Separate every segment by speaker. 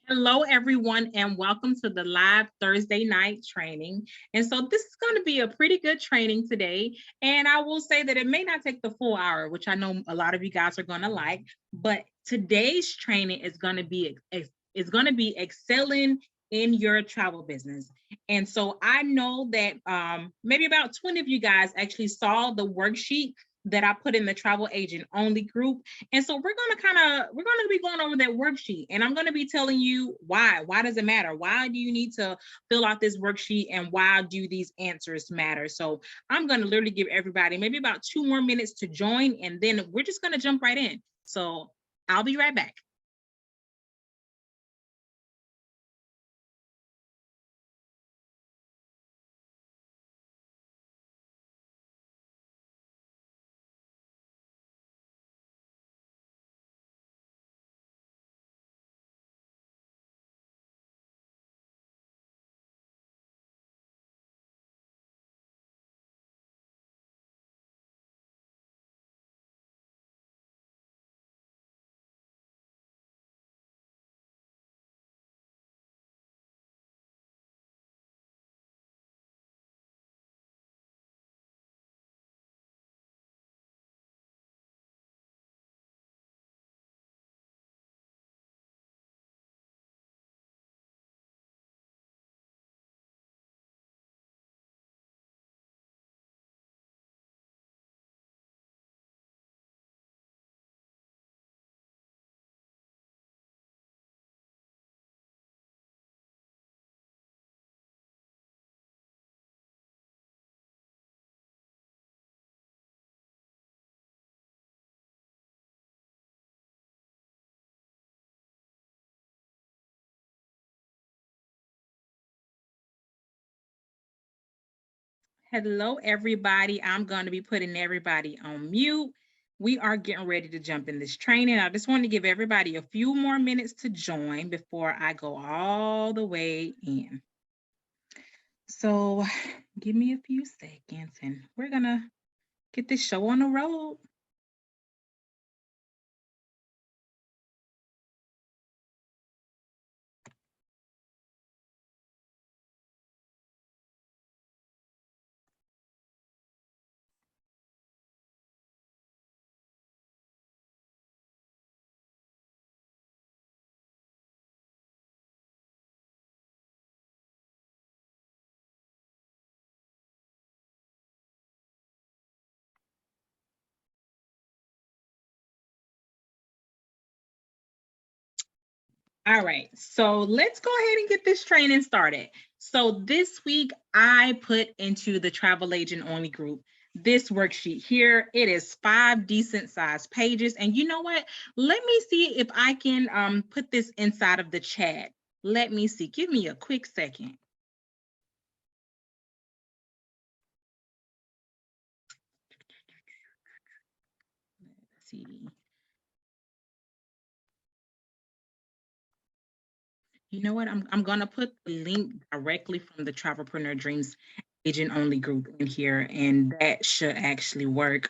Speaker 1: Hello, everyone, and welcome to the live Thursday night training. And so this is going to be a pretty good training today. And I will say that it may not take the full hour, which I know a lot of you guys are going to like, but today's training is going to be excelling in your travel business. And so I know that maybe about 20 of you guys actually saw the worksheet that I put in the travel agent only group. And so we're going to be going over that worksheet, and I'm going to be telling you why does it matter? Why do you need to fill out this worksheet, and why do these answers matter? So I'm going to literally give everybody maybe about 2 more minutes to join, and then we're just going to jump right in. So I'll be right back. Hello, everybody. I'm going to be putting everybody on mute. We are getting ready to jump in this training. I just want to give everybody a few more minutes to join before I go all the way in. So give me a few seconds and we're going to get this show on the road. All right, so let's go ahead and get this training started. So this week I put into the travel agent only group this worksheet here. It is 5 decent sized pages. And you know what? Let me see if I can put this inside of the chat. Let me see. Give me a quick second. Let's see. You know what? I'm gonna put the link directly from the Travelpreneur Dreams agent only group in here, and that should actually work.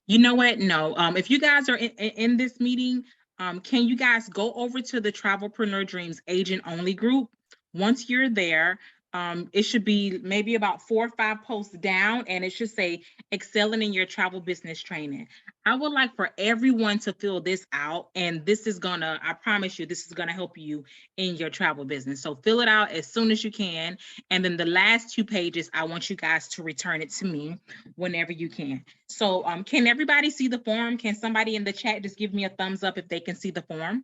Speaker 1: You know what? No. If you guys are in this meeting, can you guys go over to the Travelpreneur Dreams agent only group? Once you're there, it should be maybe about 4 or 5 posts down, and it should say excelling in your travel business training. I would like for everyone to fill this out, and this is gonna, I promise you, this is gonna help you in your travel business. So fill it out as soon as you can. And then the last 2 pages, I want you guys to return it to me whenever you can. So can everybody see the form? Can somebody in the chat just give me a thumbs up if they can see the form?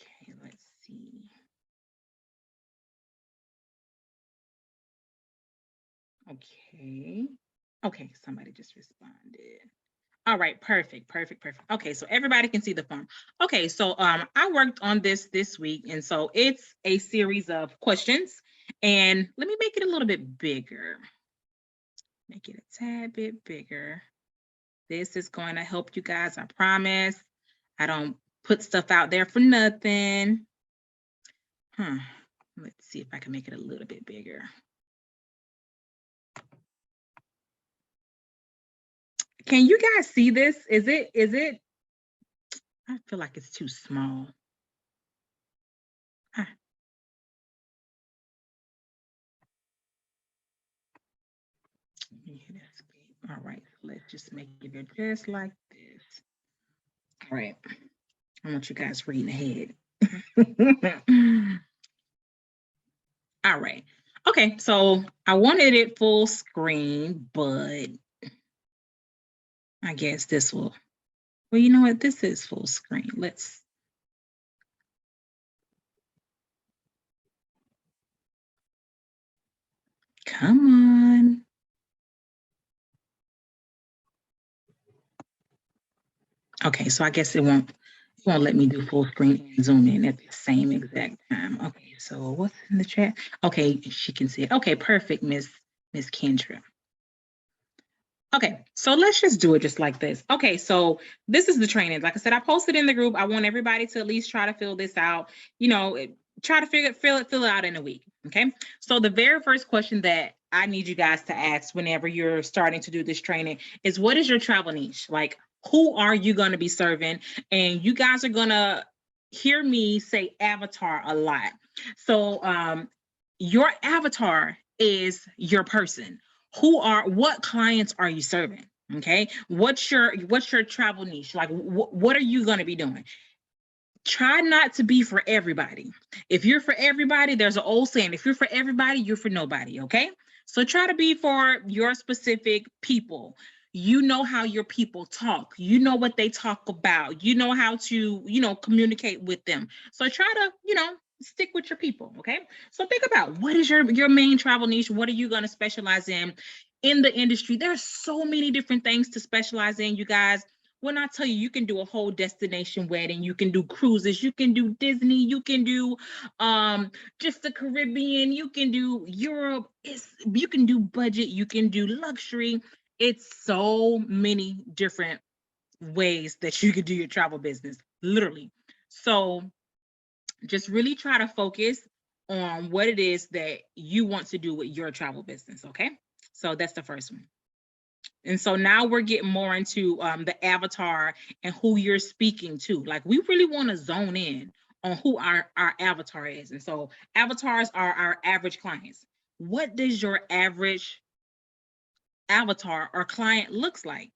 Speaker 1: Okay, let's see. Okay. Okay, somebody just responded. All right, perfect. Okay, so everybody can see the form. Okay, so I worked on this week, and so it's a series of questions. And let me make it a little bit bigger. Make it a tad bit bigger. This is going to help you guys, I promise. I don't put stuff out there for nothing. Let's see if I can make it a little bit bigger. Can you guys see this? Is it, I feel like it's too small. Ah. All right, let's just make it just like this. All right, I want you guys reading ahead. All right. Okay, so I wanted it full screen, but I guess this will, well, you know what? This is full screen. Let's, come on. Okay, so I guess it won't let me do full screen and zoom in at the same exact time. Okay, so what's in the chat? Okay, she can see it. Okay, perfect, Miss Kendra. Okay, so let's just do it just like this. Okay, so this is the training. Like I said, I posted in the group. I want everybody to at least try to fill this out. You know, try to fill it out in a week. Okay, so the very first question that I need you guys to ask whenever you're starting to do this training is, what is your travel niche? Like, who are you going to be serving? And you guys are going to hear me say avatar a lot. So your avatar is your person. What clients are you serving? Okay, what's your travel niche? Like, what are you going to be doing? Try not to be for everybody. If you're for everybody, there's an old saying, if you're for everybody, you're for nobody. Okay, so try to be for your specific people. You know how your people talk, you know what they talk about, you know how to, communicate with them. So try to, stick with your people. Okay, so think about, what is your main travel niche? What are you going to specialize in the industry? There's so many different things to specialize in, you guys. When I tell you, you can do a whole destination wedding, you can do cruises, you can do Disney, you can do just the Caribbean, you can do Europe, you can do budget, you can do luxury. It's so many different ways that you could do your travel business, literally. So just really try to focus on what it is that you want to do with your travel business, okay? So that's the first one. And so now we're getting more into the avatar and who you're speaking to. Like, we really want to zone in on who our avatar is. And so avatars are our average clients. What does your average avatar or client looks like?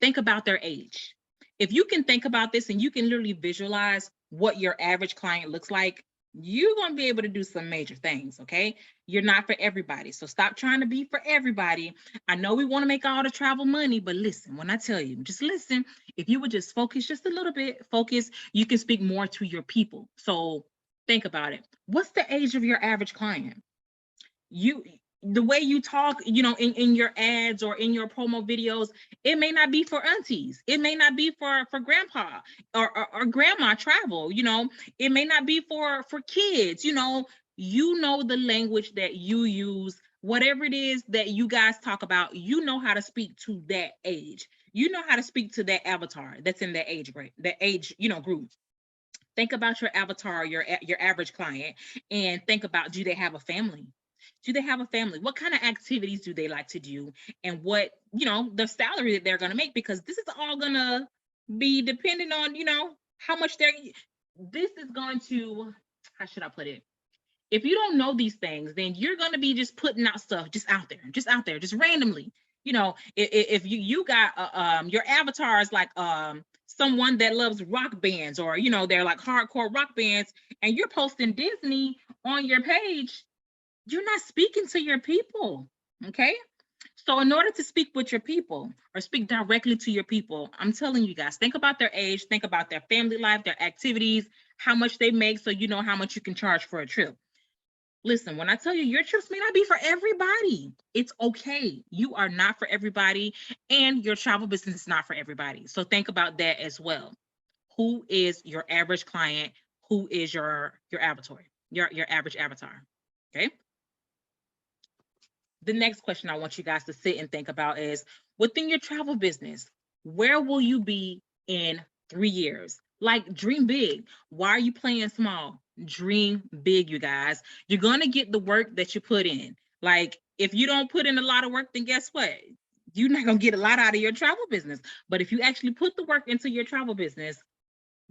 Speaker 1: Think about their age. If you can think about this and you can literally visualize what your average client looks like, you're going to be able to do some major things, okay? You're not for everybody. So stop trying to be for everybody. I know we want to make all the travel money, but listen, when I tell you, just listen. If you would just focus just a little bit, you can speak more to your people. So think about it. What's the age of your average client? The way you talk, in your ads or in your promo videos, it may not be for aunties, it may not be for grandpa or grandma travel, it may not be for kids, the language that you use, whatever it is that you guys talk about, how to speak to that age, how to speak to that avatar that's in that age group. Think about your avatar, your average client, and think about, do they have a family? Do they have a family? What kind of activities do they like to do? And what, the salary that they're going to make? Because this is all going to be dependent on, how much this is going to, how should I put it? If you don't know these things, then you're going to be just putting out stuff just out there, just randomly. If you got your avatar is like someone that loves rock bands, or they're like hardcore rock bands, and you're posting Disney on your page, you're not speaking to your people. Okay, so in order to speak with your people or speak directly to your people, I'm telling you guys, think about their age, think about their family life, their activities, how much they make, so you know how much you can charge for a trip. Listen, when I tell you, your trips may not be for everybody, it's okay. You are not for everybody, and your travel business is not for everybody. So think about that as well. Who is your average client? Who is your avatar, your average avatar? Okay. The next question I want you guys to sit and think about is, within your travel business, where will you be in 3 years? Like, dream big. Why are you playing small? Dream big, you guys. You're going to get the work that you put in. Like, if you don't put in a lot of work, then guess what? you're not going to get a lot out of your travel business. But if you actually put the work into your travel business,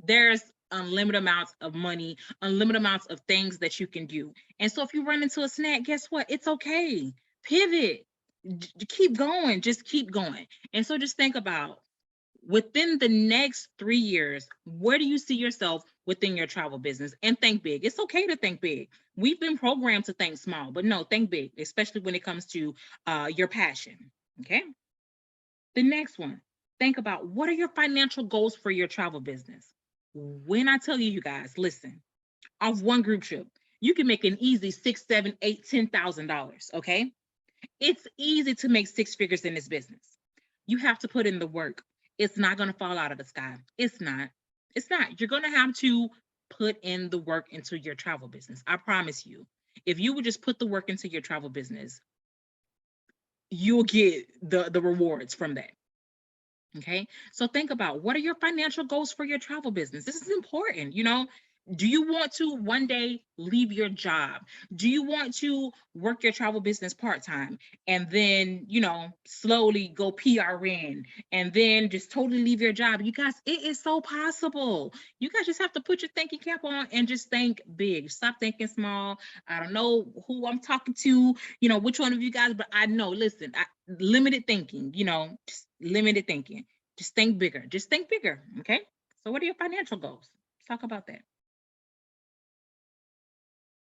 Speaker 1: there's unlimited amounts of money, unlimited amounts of things that you can do. And so if you run into a snag, guess what? It's okay. Pivot. Keep going. Just keep going. And so just think about, within the next 3 years, where do you see yourself within your travel business? And think big. It's okay to think big. We've been programmed to think small, but no, think big, especially when it comes to your passion. Okay. The next one, think about, what are your financial goals for your travel business? When I tell you, you guys, listen, off one group trip, you can make an easy $6, $7, $8, $10,000. Okay. It's easy to make six figures in this business. You have to put in the work. It's not going to fall out of the sky. It's not. It's not. You're going to have to put in the work into your travel business. I promise you. If you would just put the work into your travel business, you'll get the rewards from that. Okay. So think about, what are your financial goals for your travel business? This is important. Do you want to one day leave your job? Do you want to work your travel business part-time and then, slowly go PRN and then just totally leave your job? You guys, it is so possible. You guys just have to put your thinking cap on and just think big. Stop thinking small. I don't know who I'm talking to, which one of you guys, but I know, listen, limited thinking, just limited thinking. Just think bigger. Just think bigger. Okay. So what are your financial goals? Let's talk about that.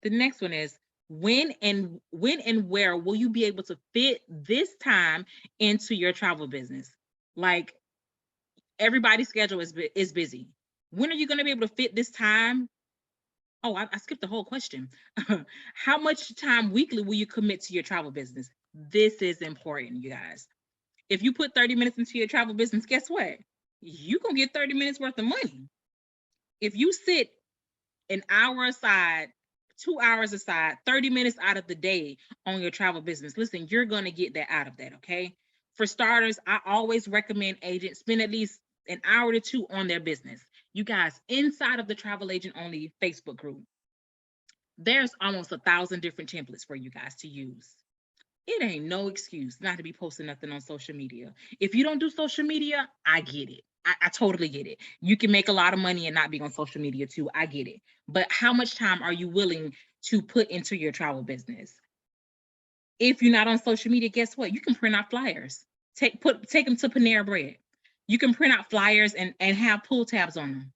Speaker 1: The next one is, when and where will you be able to fit this time into your travel business? Like, everybody's schedule is busy. When are you going to be able to fit this time? Oh, I skipped the whole question. How much time weekly will you commit to your travel business? This is important, you guys. If you put 30 minutes into your travel business, guess what? You're going to get 30 minutes worth of money. If you sit an hour aside, 2 hours aside, 30 minutes out of the day on your travel business, listen, you're going to get that out of that. Okay. For starters, I always recommend agents spend at least an hour to 2 on their business. You guys, inside of the Travel Agent Only Facebook group, there's almost 1,000 different templates for you guys to use. It ain't no excuse not to be posting nothing on social media. If you don't do social media, I get it. I totally get it. You can make a lot of money and not be on social media too. I get it. But how much time are you willing to put into your travel business? If you're not on social media, guess what? You can print out flyers. Take them to Panera Bread. You can print out flyers and have pull tabs on them.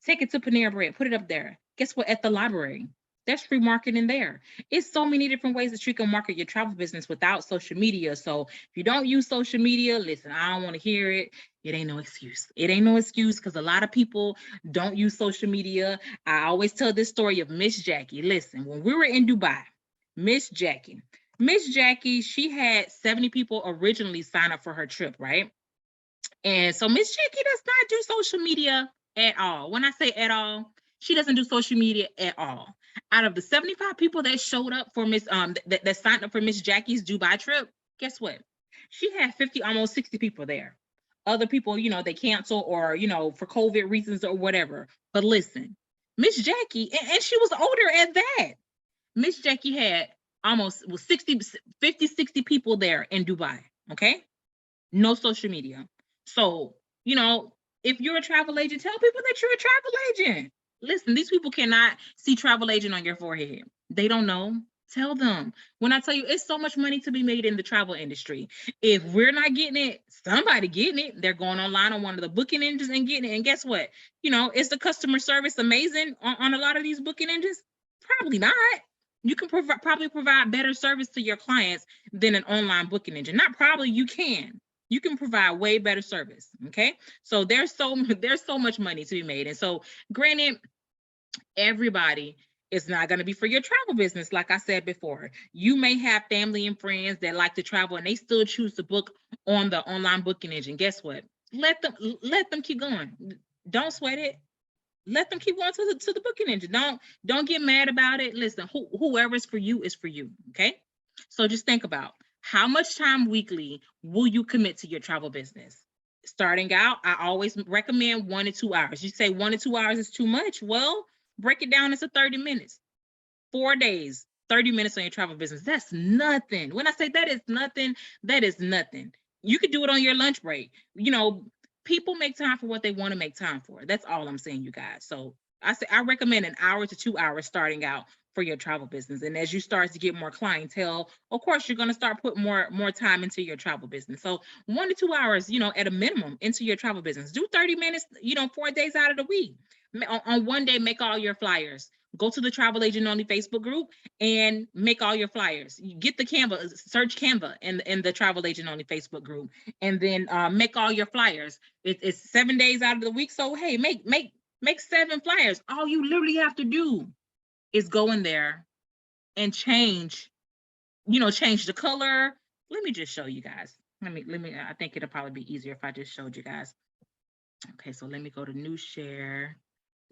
Speaker 1: Take it to Panera Bread. Put it up there. Guess what? At the library. There's free marketing there. It's so many different ways that you can market your travel business without social media. So if you don't use social media, listen, I don't want to hear it. It ain't no excuse. It ain't no excuse, because a lot of people don't use social media. I always tell this story of Miss Jackie. Listen, when we were in Dubai, Miss Jackie, she had 70 people originally sign up for her trip, right? And so Miss Jackie does not do social media at all. When I say at all, she doesn't do social media at all. Out of the 75 people that showed up for that signed up for Miss Jackie's Dubai trip, guess what? She had 50, almost 60 people there. Other people, they cancel or, for COVID reasons or whatever. But listen, Miss Jackie, and she was older at that. Miss Jackie had almost 50, 60 people there in Dubai. Okay. No social media. So, if you're a travel agent, tell people that you're a travel agent. Listen, these people cannot see travel agent on your forehead. They don't know. Tell them. When I tell you, it's so much money to be made in the travel industry. If we're not getting it, somebody getting it. They're going online on one of the booking engines and getting it. And guess what? Is the customer service amazing on a lot of these booking engines? Probably not. You can probably provide better service to your clients than an online booking engine. Not probably, you can. You can provide way better service. Okay. So there's so much money to be made. And so granted, everybody is not going to be for your travel business. Like I said before, you may have family and friends that like to travel and they still choose to book on the online booking engine. Guess what? Let them keep going. Don't sweat it. Let them keep going to the booking engine. Don't get mad about it. Listen, whoever's for you is for you. Okay. So just think about, how much time weekly will you commit to your travel business? Starting out, I always recommend 1 to 2 hours. You say 1 to 2 hours is too much. Well, break it down into 30 minutes. 4 days, 30 minutes on your travel business. That's nothing. When I say that is nothing, that is nothing. You could do it on your lunch break. You know, people make time for what they want to make time for. That's all I'm saying, you guys. So I recommend an hour to 2 hours starting out for your travel business. And as you start to get more clientele, of course, you're going to start putting more time into your travel business. So 1 to 2 hours, you know, at a minimum into your travel business. Do 30 minutes, you know, 4 days out of the week. On one day, make all your flyers. Go to the Travel Agent Only Facebook group and make all your flyers. You get the Canva, search Canva in the Travel Agent Only Facebook group, and then make all your flyers. It's 7 days out of the week, so hey, make 7 flyers. All you literally have to do is go in there and change, you know, change the color. Let me just show you guys. Let me. I think it'll probably be easier if I just showed you guys. Okay, so let me go to new share.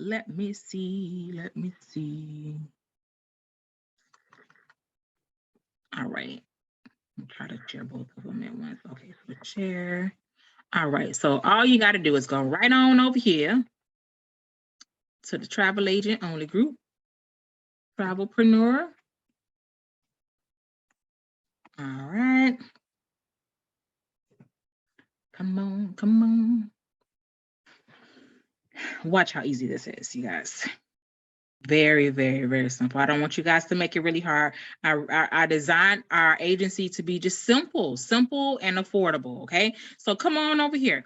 Speaker 1: Let me see. All right. I'll try to share both of them at once. Okay, so share. All right, so all you got to do is go right on over here to the Travel Agent Only group, Travelpreneur. All right. Come on. Watch how easy this is, you guys. Very, very, very simple. I don't want you guys to make it really hard. I designed our agency to be just simple and affordable, okay? So come on over here,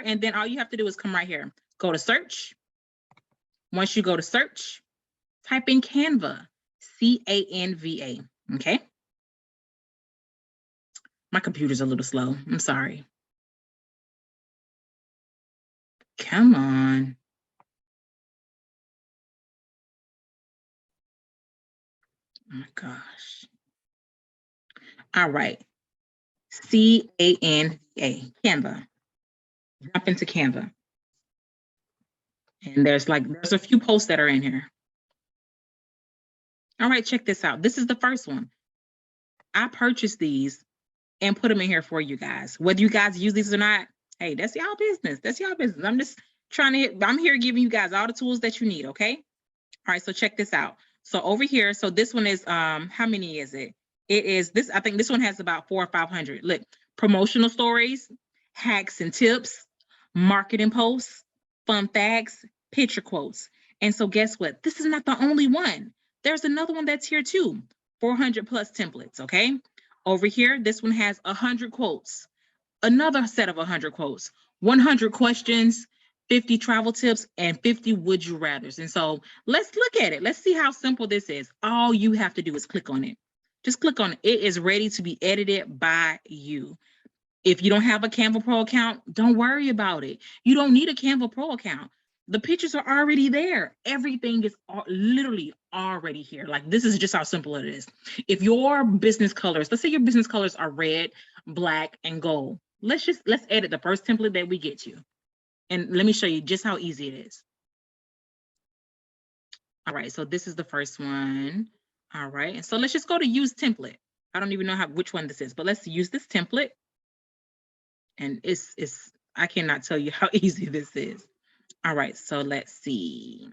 Speaker 1: and then all you have to do is come right here. Go to search. Once you go to search, type in Canva, C-A-N-V-A, okay? My computer's a little slow, I'm sorry. Come on. Oh my gosh. All right. C-A-N-V-A, Canva. Jump into Canva. And there's a few posts that are in here. All right, check this out. This is the first one. I purchased these and put them in here for you guys. Whether you guys use these or not, hey, that's y'all business. I'm just I'm here giving you guys all the tools that you need, okay? All right, so check this out. So over here, so this one is, how many is it? It is this, I think this one has about 400 or 500. Look, promotional stories, hacks and tips, marketing posts, fun facts, picture quotes. And so guess what? This is not the only one. There's another one that's here too, 400 plus templates, okay? Over here, this one has 100 quotes, another set of 100 quotes, 100 questions, 50 travel tips, and 50 would you rathers. And so let's look at it. Let's see how simple this is. All you have to do is click on it. Just click on it. It is ready to be edited by you. If you don't have a Canva Pro account, don't worry about it. You don't need a Canva Pro account. The pictures are already there. Everything is literally already here. Like, this is just how simple it is. If your business colors, let's say your business colors are red, black, and gold. Let's edit the first template that we get to. And let me show you just how easy it is. All right, so this is the first one. All right, and so let's just go to use template. I don't even know which one this is, but let's use this template. And I cannot tell you how easy this is. All right, so let's see.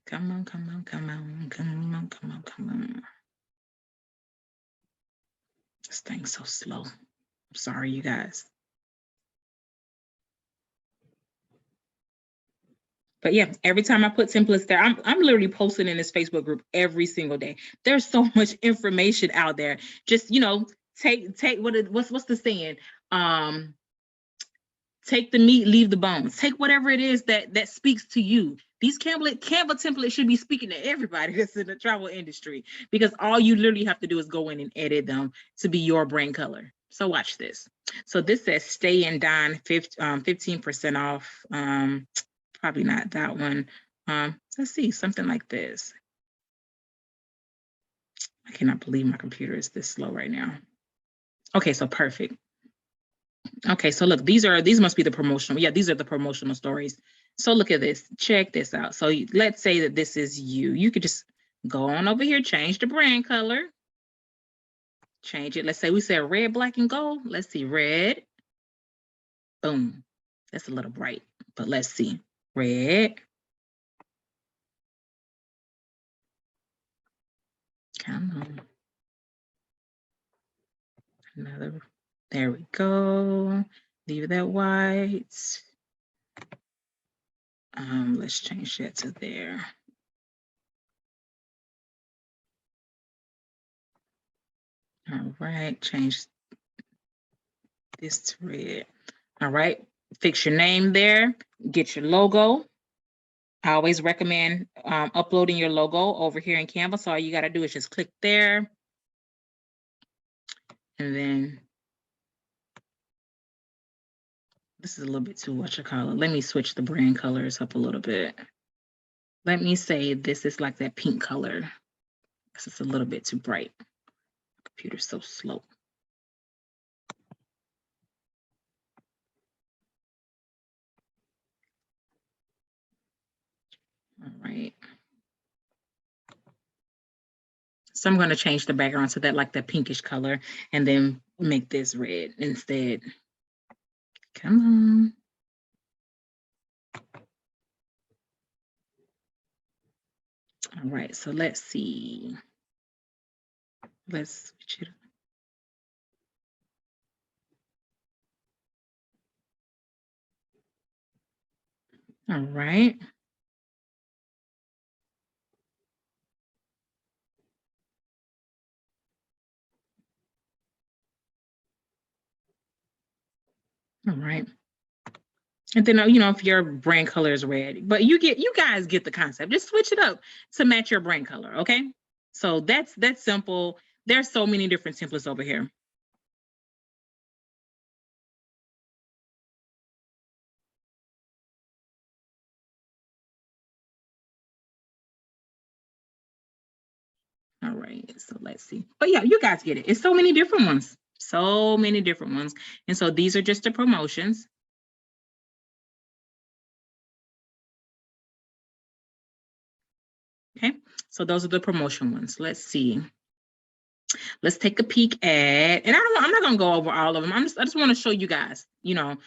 Speaker 1: Come on. This thing's so slow. I'm sorry, you guys. But yeah, every time I put templates there, I'm literally posting in this Facebook group every single day. There's so much information out there. Just, you know, take what's the saying? Take the meat, leave the bones. Take whatever it is that speaks to you. These Canva templates should be speaking to everybody that's in the travel industry, because all you literally have to do is go in and edit them to be your brand color. So watch this. So this says stay and dine 15% off. Probably not that one. Let's see, something like this. I cannot believe my computer is this slow right now. Okay, so perfect. Okay, so look, these must be the promotional. Yeah, these are the promotional stories. So look at this. Check this out. So let's say that this is you. You could just go on over here, change the brand color. Change it. Let's say we said red, black, and gold. Let's see, red. Boom. That's a little bright, but let's see. Red. Come on. Another, there we go. Leave that white. Let's change that to there. All right, change this to red. All right, fix your name there, get your logo. I always recommend uploading your logo over here in Canva. So all you got to do is just click there. And then this is a little bit too what you call it. Let me switch the brand colors up a little bit. Let me say this is like that pink color because it's a little bit too bright. Computer's so slow. All right. So I'm going to change the background to that like that pinkish color and then make this red instead. Come on. All right, so let's see. Let's switch it up. All right. All right. And then, you know, if your brand color is red, but you guys get the concept. Just switch it up to match your brand color, okay? So that's simple. There's so many different templates over here. All right, so let's see. But yeah, you guys get it. It's so many different ones. So many different ones. And so these are just the promotions. Okay, so those are the promotion ones. Let's see. Let's take a peek at, and I'm not gonna go over all of them. I just want to show you guys, you know,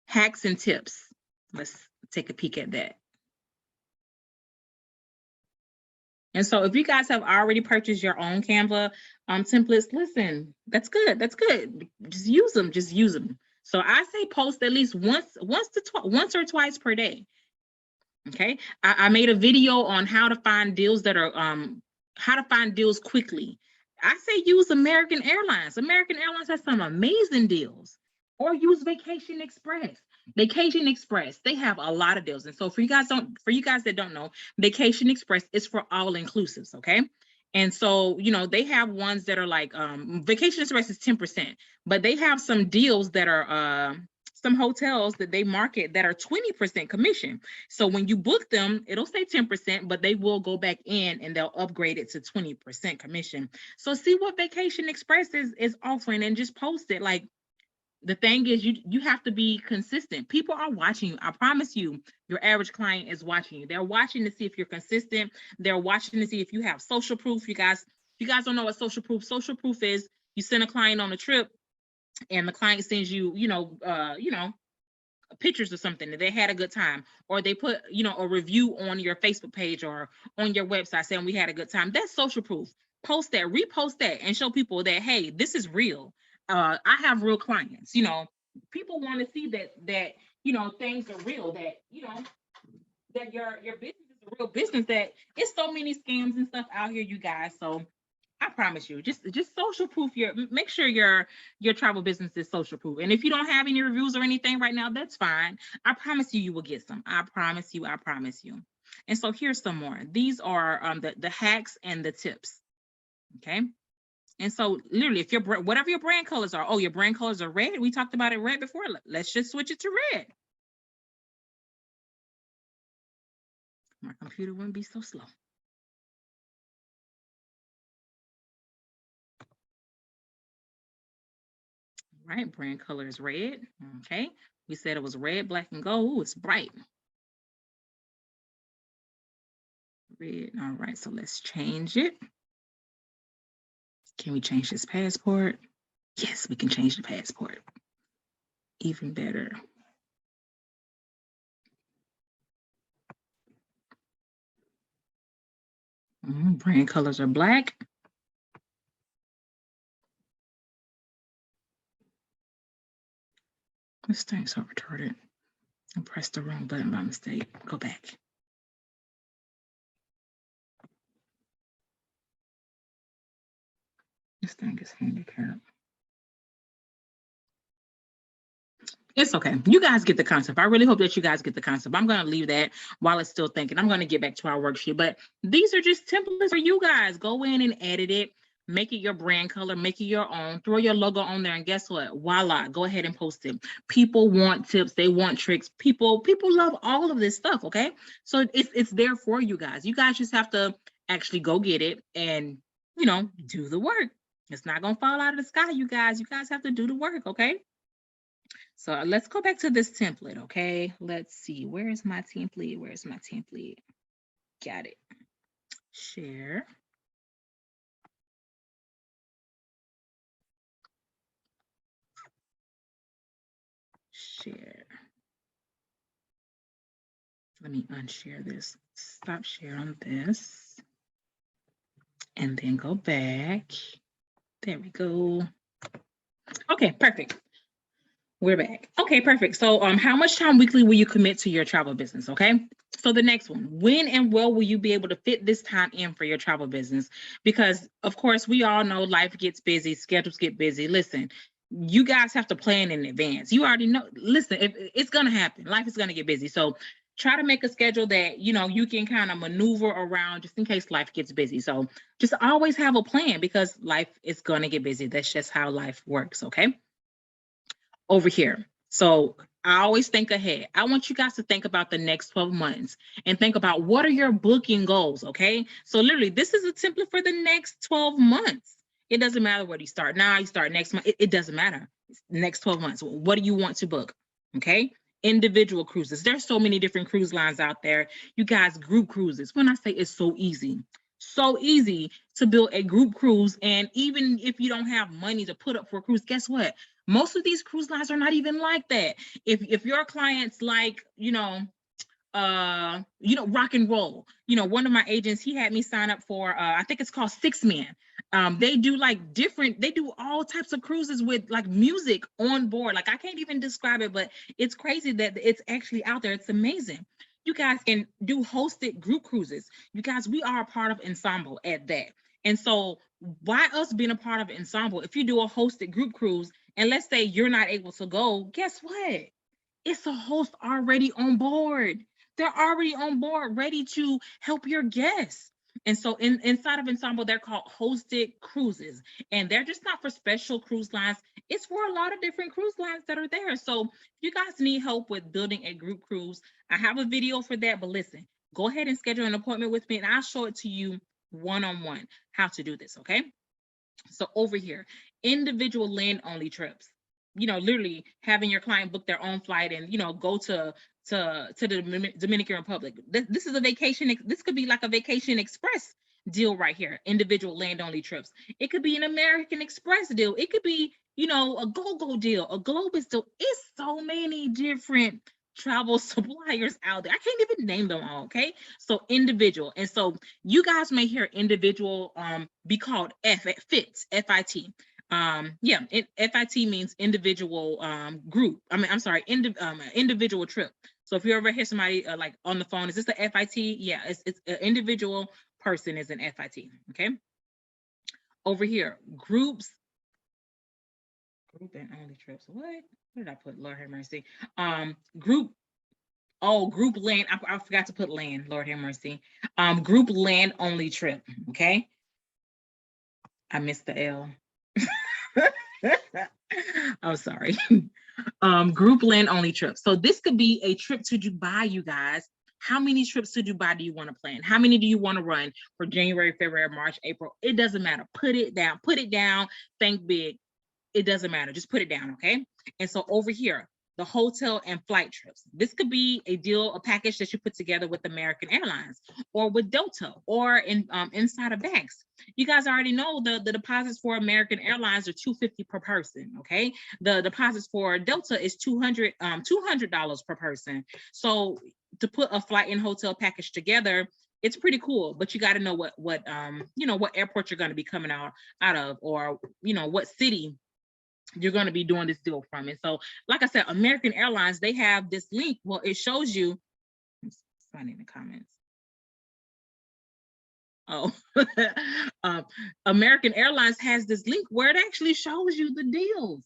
Speaker 1: hacks and tips. Let's take a peek at that. And so if you guys have already purchased your own Canva templates, listen, that's good. That's good. Just use them. Just use them. So I say post at least once or twice per day. Okay. I made a video on how to find deals that are how to find deals quickly. I say use American Airlines. American Airlines has some amazing deals. Or use Vacation Express. Vacation Express, they have a lot of deals. And so for you guys that don't know, Vacation Express is for all inclusives, okay? And so, you know, they have ones that are like Vacation Express is 10%, but they have some deals that are some hotels that they market that are 20% commission. So when you book them, it'll say 10%, but they will go back in and they'll upgrade it to 20% commission. So see what Vacation Express is offering and just post it. Like, the thing is, you have to be consistent. People are watching you. I promise you, your average client is watching you. They're watching to see if you're consistent. They're watching to see if you have social proof. You guys don't know what social proof is. You send a client on a trip and the client sends you, pictures or something that they had a good time, or they put, a review on your Facebook page or on your website saying we had a good time. That's social proof. Post that, repost that, and show people that, hey, this is real. I have real clients. People want to see that things are real, that your business is a real business, that it's so many scams and stuff out here, you guys. So I promise you, just social proof make sure your travel business is social proof. And if you don't have any reviews or anything right now, that's fine. I promise you will get some. I promise you. And so here's some more. These are the hacks and the tips. Okay. And so literally, if whatever your brand colors are, your brand colors are red. We talked about it red before. Let's just switch it to red. My computer wouldn't be so slow. Right, brand color is red. Okay, we said it was red, black, and gold. Ooh, it's bright. Red. All right, so let's change it. Can we change this passport? Yes, we can change the passport. Even better. Brand colors are black. This thing's so retarded. I pressed the wrong button by mistake. Go back. This thing is handicapped. It's okay. You guys get the concept. I really hope that you guys get the concept. I'm going to leave that while it's still thinking. I'm going to get back to our worksheet, but these are just templates for you guys. Go in and edit it. Make it your brand color, make it your own, throw your logo on there, and guess what? Voila, go ahead and post it. People want tips, they want tricks. People love all of this stuff, okay? So it's there for you guys. You guys just have to actually go get it and, you know, do the work. It's not gonna fall out of the sky, you guys. You guys have to do the work, okay? So let's go back to this template, okay? Let's see, where's my template? Where's my template? Got it. Share. Share. Let me unshare this. Stop share on this. And then go back. There we go. Okay, perfect. We're back. Okay, perfect. So how much time weekly will you commit to your travel business? Okay. So the next one, when and where will you be able to fit this time in for your travel business? Because of course, we all know life gets busy, schedules get busy. Listen, you guys have to plan in advance. You already know, listen, it's going to happen. Life is going to get busy. So try to make a schedule that, you know, you can kind of maneuver around just in case life gets busy. So just always have a plan because life is going to get busy. That's just how life works. Okay. Over here. So I always think ahead. I want you guys to think about the next 12 months and think about what are your booking goals, okay? So literally, this is a template for the next 12 months. It doesn't matter where you start now, you start next month. It doesn't matter. Next 12 months. What do you want to book, okay? Individual cruises. There's so many different cruise lines out there. You guys, group cruises. When I say it's so easy to build a group cruise. And even if you don't have money to put up for a cruise, guess what? Most of these cruise lines are not even like that. If your clients like, rock and roll, one of my agents, he had me sign up for, I think it's called Six Man. They do they do all types of cruises with like music on board. Like I can't even describe it, but it's crazy that it's actually out there. It's amazing. You guys can do hosted group cruises. You guys, we are a part of Ensemble at that. And so why us being a part of Ensemble, if you do a hosted group cruise, and let's say you're not able to go, guess what? It's a host already on board. They're already on board, ready to help your guests. And so inside of Ensemble, they're called hosted cruises. And they're just not for special cruise lines. It's for a lot of different cruise lines that are there. So if you guys need help with building a group cruise, I have a video for that. But listen, go ahead and schedule an appointment with me and I'll show it to you one-on-one how to do this, okay? So over here, individual land-only trips. Literally having your client book their own flight and go to the Dominican Republic. This is a vacation. This could be like a Vacation Express deal right here. Individual land-only trips. It could be an American Express deal. It could be a go-go deal, a Globus deal. It's so many different travel suppliers out there. I can't even name them all. Okay, so individual. And so you guys may hear individual be called FIT. FIT. FIT means individual group. I'm sorry, individual trip. So if you ever hear somebody like on the phone, is this the FIT? Yeah, it's an individual person is an FIT. Okay. Over here, group and only trips. What did I put? Lord have mercy. Group land. I forgot to put land. Lord have mercy. Group land only trip. Okay. I missed the L. I'm sorry. Group land only trip. So this could be a trip to Dubai, you guys. How many trips to Dubai do you want to plan? How many do you want to run for January, February, March, April? It doesn't matter. Put it down. Put it down. Think big. It doesn't matter. Just put it down, okay? And so over here, the hotel and flight trips. This could be a deal, a package that you put together with American Airlines or with Delta or inside of Bags. You guys already know the deposits for American Airlines are $250 per person, okay? The deposits for Delta is $200 per person. So to put a flight and hotel package together, it's pretty cool, but you got to know what airport you're going to be coming out of, or what city you're going to be doing this deal from. And so, like I said, American Airlines, they have this link. Well, it shows you. It's funny in the comments. Oh, American Airlines has this link where it actually shows you the deals.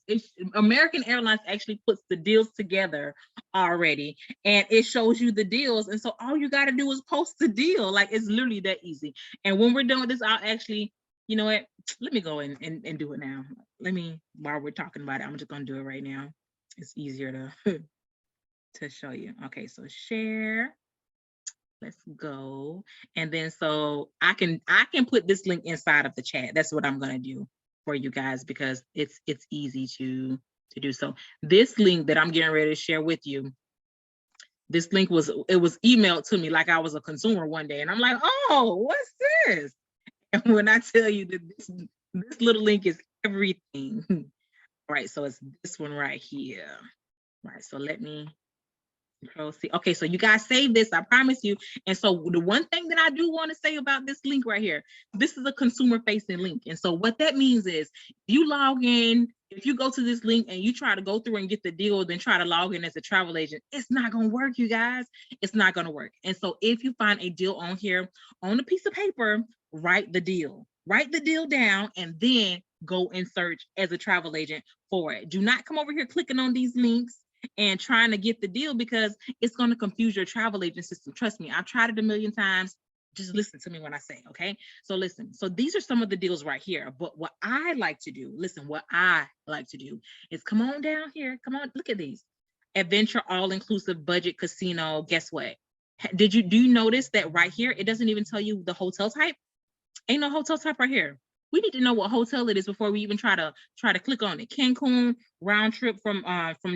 Speaker 1: American Airlines actually puts the deals together already, and it shows you the deals. And so all you got to do is post the deal. Like, it's literally that easy. And when we're done with this, I'll actually, you know what? Let me go and do it now. While we're talking about it, I'm just going to do it right now. It's easier to to show you. Okay, so share. Let's go. And then so I can put this link inside of the chat. That's what I'm going to do for you guys, because it's easy to do. So this link that I'm getting ready to share with you, this link was emailed to me like I was a consumer one day, and I'm like, oh, what's this? And when I tell you that this little link is everything. All right, so it's this one right here. All right, so let me Control-C. Okay, so you guys save this, I promise you. And so the one thing that I do want to say about this link right here, this is a consumer facing link. And so what that means is you log in, if you go to this link and you try to go through and get the deal, then try to log in as a travel agent, it's not going to work, you guys. It's not going to work. And so if you find a deal on here on a piece of paper, write the deal down, and then go and search as a travel agent for it. Do not come over here clicking on these links and trying to get the deal, because it's going to confuse your travel agent system. Trust me, I've tried it a million times. Just listen to me when I say, okay? So listen, so these are some of the deals right here. But what I like to do, what I like to do is come on down here. Come on, look at these. Adventure all-inclusive budget casino. Guess what? Do you notice that right here, it doesn't even tell you the hotel type? Ain't no hotel type right here. We need to know what hotel it is before we even try to click on it. Cancun round trip from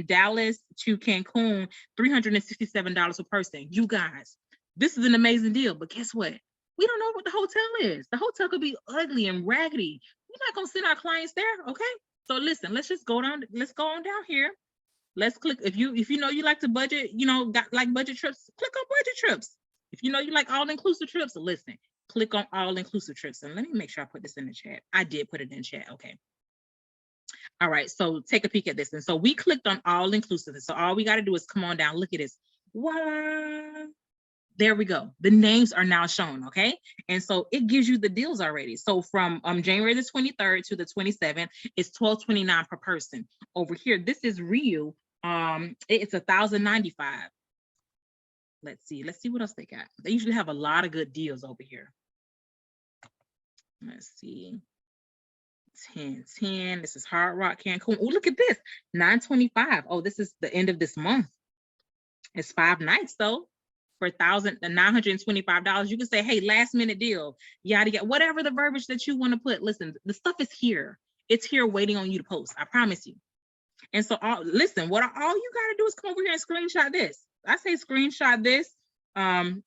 Speaker 1: Dallas to Cancun, $367 per person. You guys, this is an amazing deal. But guess what? We don't know what the hotel is. The hotel could be ugly and raggedy. We're not gonna send our clients there, okay? So listen, let's just go down. Let's go on down here. Let's click. If you know you like to budget, like budget trips, click on budget trips. If you know you like all-inclusive trips, listen. Click on all-inclusive trips. And let me make sure I put this in the chat. I did put it in chat. Okay. All right. So take a peek at this. And so we clicked on all-inclusive. So all we got to do is come on down. Look at this. Wow. There we go. The names are now shown. Okay. And so it gives you the deals already. So from January the 23rd to the 27th, it's $1,229 per person. Over here, this is Rio. It's $1,095. Let's see what else they got. They usually have a lot of good deals over here. Let's see. 1010. This is Hard Rock Cancun. Oh, look at this. 925. Oh, this is the end of this month. It's 5 nights though. For $1,925. You can say, hey, last minute deal. Yada yada. Whatever the verbiage that you want to put. Listen, the stuff is here. It's here waiting on you to post. I promise you. And so listen, all you gotta do is come over here and screenshot this. I say screenshot this. Cut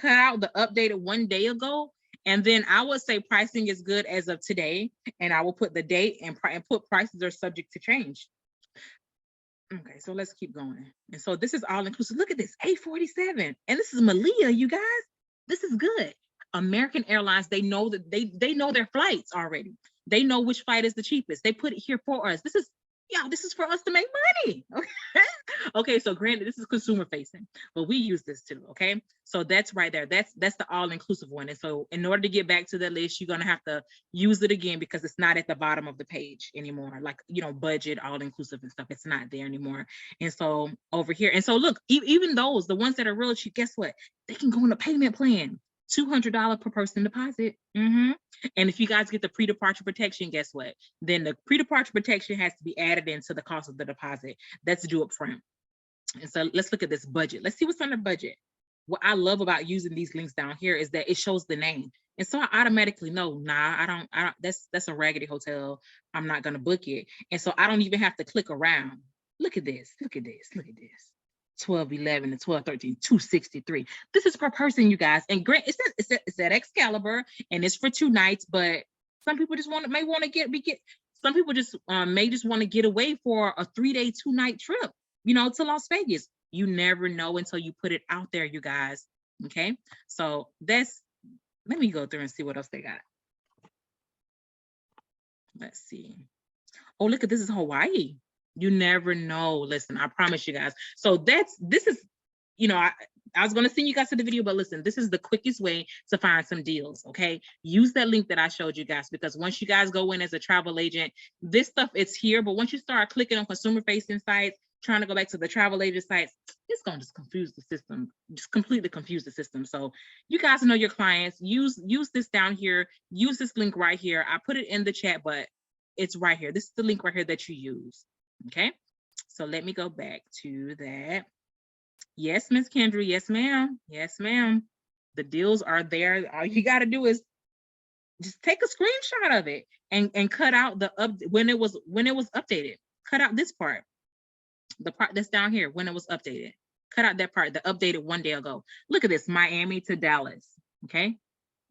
Speaker 1: out the updated 1 day ago, and then I would say pricing is good as of today, and I will put the date and put prices are subject to change. Okay, so let's keep going. And so this is all inclusive. Look at this, $847, and this is Malia, you guys. This is good. American Airlines, they know that they know their flights already. They know which flight is the cheapest. They put it here for us. This is for us to make money. Okay. Okay, so granted, this is consumer facing, but we use this too. Okay, so that's right there. That's the all-inclusive one. And so in order to get back to the list, you're gonna have to use it again, because it's not at the bottom of the page anymore. Like, budget, all-inclusive and stuff, it's not there anymore. And so over here, and so look, even those, the ones that are real cheap, guess what? They can go on a payment plan. $200 per person deposit. And if you guys get the pre-departure protection, guess what? Then the pre-departure protection has to be added into the cost of the deposit. That's due up front. And so let's look at this budget. Let's see what's under budget. What I love about using these links down here is that it shows the name. And so I automatically know, I don't, that's a raggedy hotel. I'm not going to book it. And so I don't even have to click around. Look at this. 1211 and 1213, 263. This is per person, you guys. And great, it's at Excalibur, and it's for 2 nights. But some people just may want to get. Some people just may just want to get away for a 3-day, 2-night trip, to Las Vegas. You never know until you put it out there, you guys. Okay, so let me go through and see what else they got. Let's see. Oh, look at this is Hawaii. You never know. Listen, I promise you guys. So this is, you know, I was going to send you guys to the video, but listen, this is the quickest way to find some deals. Okay. Use that link that I showed you guys, because once you guys go in as a travel agent, this stuff is here. But once you start clicking on consumer facing sites, trying to go back to the travel agent sites, it's going to just confuse the system, just completely confuse the system. So you guys know your clients, use this down here, use this link right here. I put it in the chat, but it's right here. This is the link right here that you use. Okay. So let me go back to that. Yes, Miss Kendra. Yes, ma'am. Yes, ma'am. The deals are there. All you got to do is just take a screenshot of it and cut out the when it was updated. Cut out this part, the part that's down here when it was updated. Cut out that part, the updated 1 day ago. Look at this, Miami to Dallas. Okay,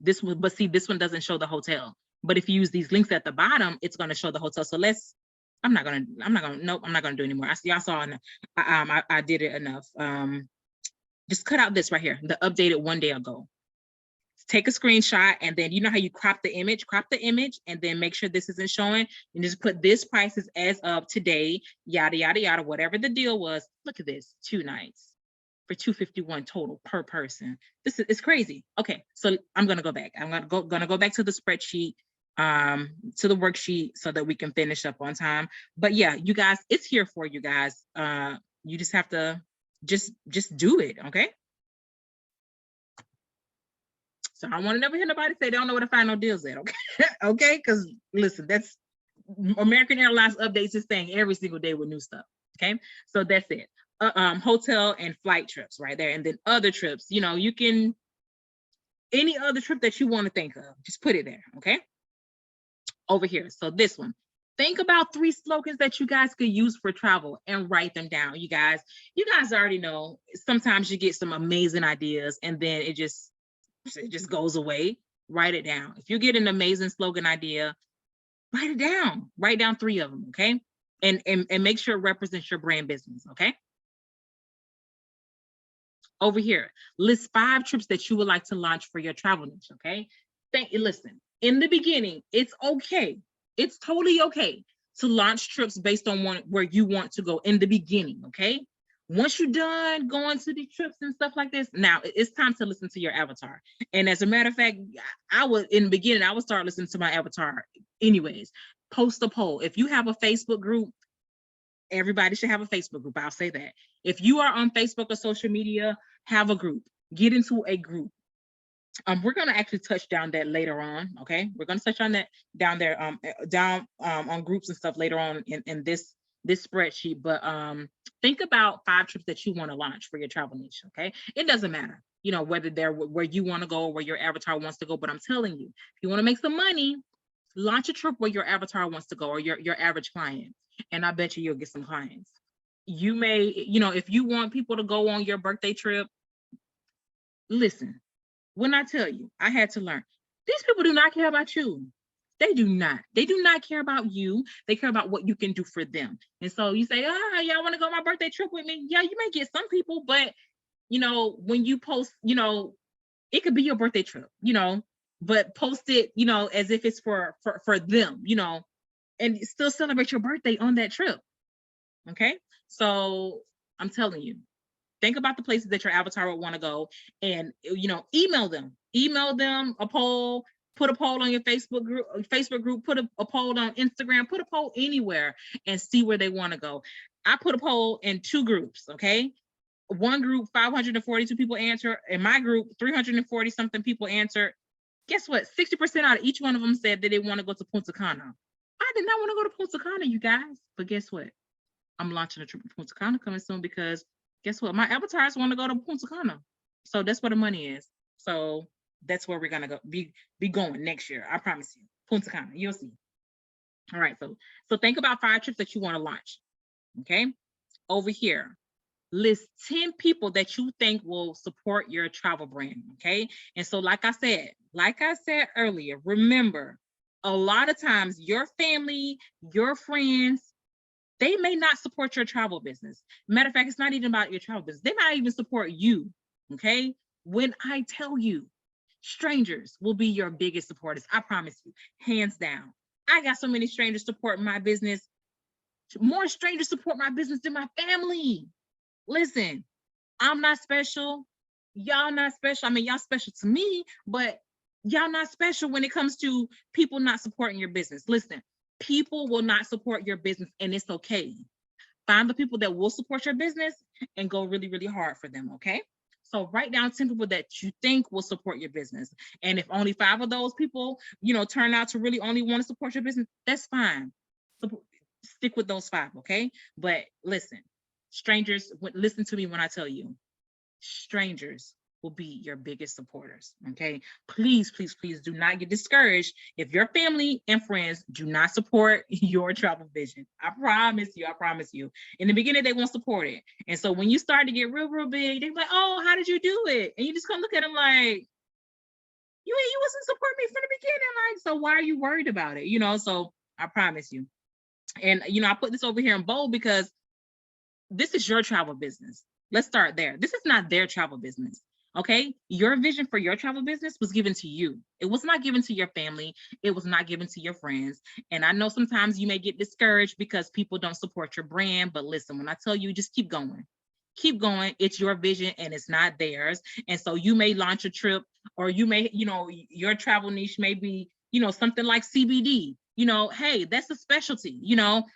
Speaker 1: this one, but see, this one doesn't show the hotel. But if you use these links at the bottom, it's going to show the hotel. So I'm not gonna do it anymore. Y'all saw, I did it enough. Just cut out this right here, the updated 1 day ago. Take a screenshot, and then you know how you crop the image, and then make sure this isn't showing, and just put this prices as of today, yada yada yada, whatever the deal was. Look at this, 2 nights for $251 total per person. This is, it's crazy. Okay, so I'm gonna go back. I'm gonna go back to the spreadsheet, to the worksheet, so that we can finish up on time. But yeah, you guys, it's here for you guys. You just have to just do it. Okay. So I want to never hear nobody say they don't know where to find no deals at. Okay. Okay, because listen, that's American Airlines updates this thing every single day with new stuff. Okay, so that's it. Hotel and flight trips right there, and then other trips. You know, you can, any other trip that you want to think of, just put it there. Okay. Over here. So this one, think about 3 slogans that you guys could use for travel and write them down. You guys already know, sometimes you get some amazing ideas and then it just goes away. Write it down. If you get an amazing slogan idea, write it down. Write down 3 of them. Okay. And make sure it represents your brand business. Okay. Over here, list 5 trips that you would like to launch for your travel niche. Okay. Listen, in the beginning, it's okay. It's totally okay to launch trips based on where you want to go in the beginning. Okay. Once you're done going to the trips and stuff like this, now it's time to listen to your avatar. And as a matter of fact, in the beginning, I would start listening to my avatar anyways. Post a poll. If you have a Facebook group, everybody should have a Facebook group. I'll say that. If you are on Facebook or social media, have a group. Get into a group. We're going to actually touch down that later on. Okay, we're going to touch on that down there, on groups and stuff later on in this spreadsheet. But think about 5 trips that you want to launch for your travel niche. Okay, it doesn't matter, you know, whether they're where you want to go or where your avatar wants to go. But I'm telling you, if you want to make some money, launch a trip where your avatar wants to go, or your average client, and I bet you'll get some clients. You may, you know, if you want people to go on your birthday trip, listen. When I tell you, I had to learn, these people do not care about you. They do not care about you. They care about what you can do for them. And so you say, y'all want to go on my birthday trip with me? Yeah, you may get some people, but you know, when you post, you know, it could be your birthday trip, you know, but post it, you know, as if it's for them, you know, and still celebrate your birthday on that trip. Okay. So I'm telling you, think about the places that your avatar would want to go, and you know, email them a poll, put a poll on your Facebook group, put a poll on Instagram, put a poll anywhere and see where they want to go. I put a poll in 2 groups. Okay. One group, 542 people answer. In my group, 340 something people answered. Guess what? 60% out of each one of them said that they want to go to Punta Cana. I did not want to go to Punta Cana, you guys, but guess what? I'm launching a trip to Punta Cana coming soon, because guess what? My avatars want to go to Punta Cana. So that's where the money is. So that's where we're going to go be going next year. I promise you. Punta Cana, you'll see. All right. So think about 5 trips that you want to launch. Okay. Over here, list 10 people that you think will support your travel brand. Okay. And so like I said earlier, remember, a lot of times your family, your friends, they may not support your travel business. Matter of fact, it's not even about your travel business. They might even support you. Okay. When I tell you, strangers will be your biggest supporters. I promise you, hands down. I got so many strangers supporting my business. More strangers support my business than my family. Listen, I'm not special. Y'all not special. I mean, y'all special to me, but y'all not special when it comes to people not supporting your business. Listen, people will not support your business, and it's okay. Find the people that will support your business and go really, really hard for them, okay? So write down 10 people that you think will support your business. And if only 5 of those people, turn out to really only want to support your business, that's fine. Stick with those 5, okay? But listen, strangers, listen to me when I tell you, strangers will be your biggest supporters, okay? Please, please, please do not get discouraged if your family and friends do not support your travel vision. I promise you. In the beginning, they won't support it. And so when you start to get real, real big, they're like, oh, how did you do it? And you just come look at them like, you wasn't supporting me from the beginning. Like, so why are you worried about it? So I promise you. And, I put this over here in bold because this is your travel business. Let's start there. This is not their travel business. Okay. Your vision for your travel business was given to you. It was not given to your family. It was not given to your friends. And I know sometimes you may get discouraged because people don't support your brand, but listen, when I tell you, just keep going. Keep going. It's your vision and it's not theirs. And so you may launch a trip, or you may, your travel niche may be, something like CBD. Hey, that's a specialty.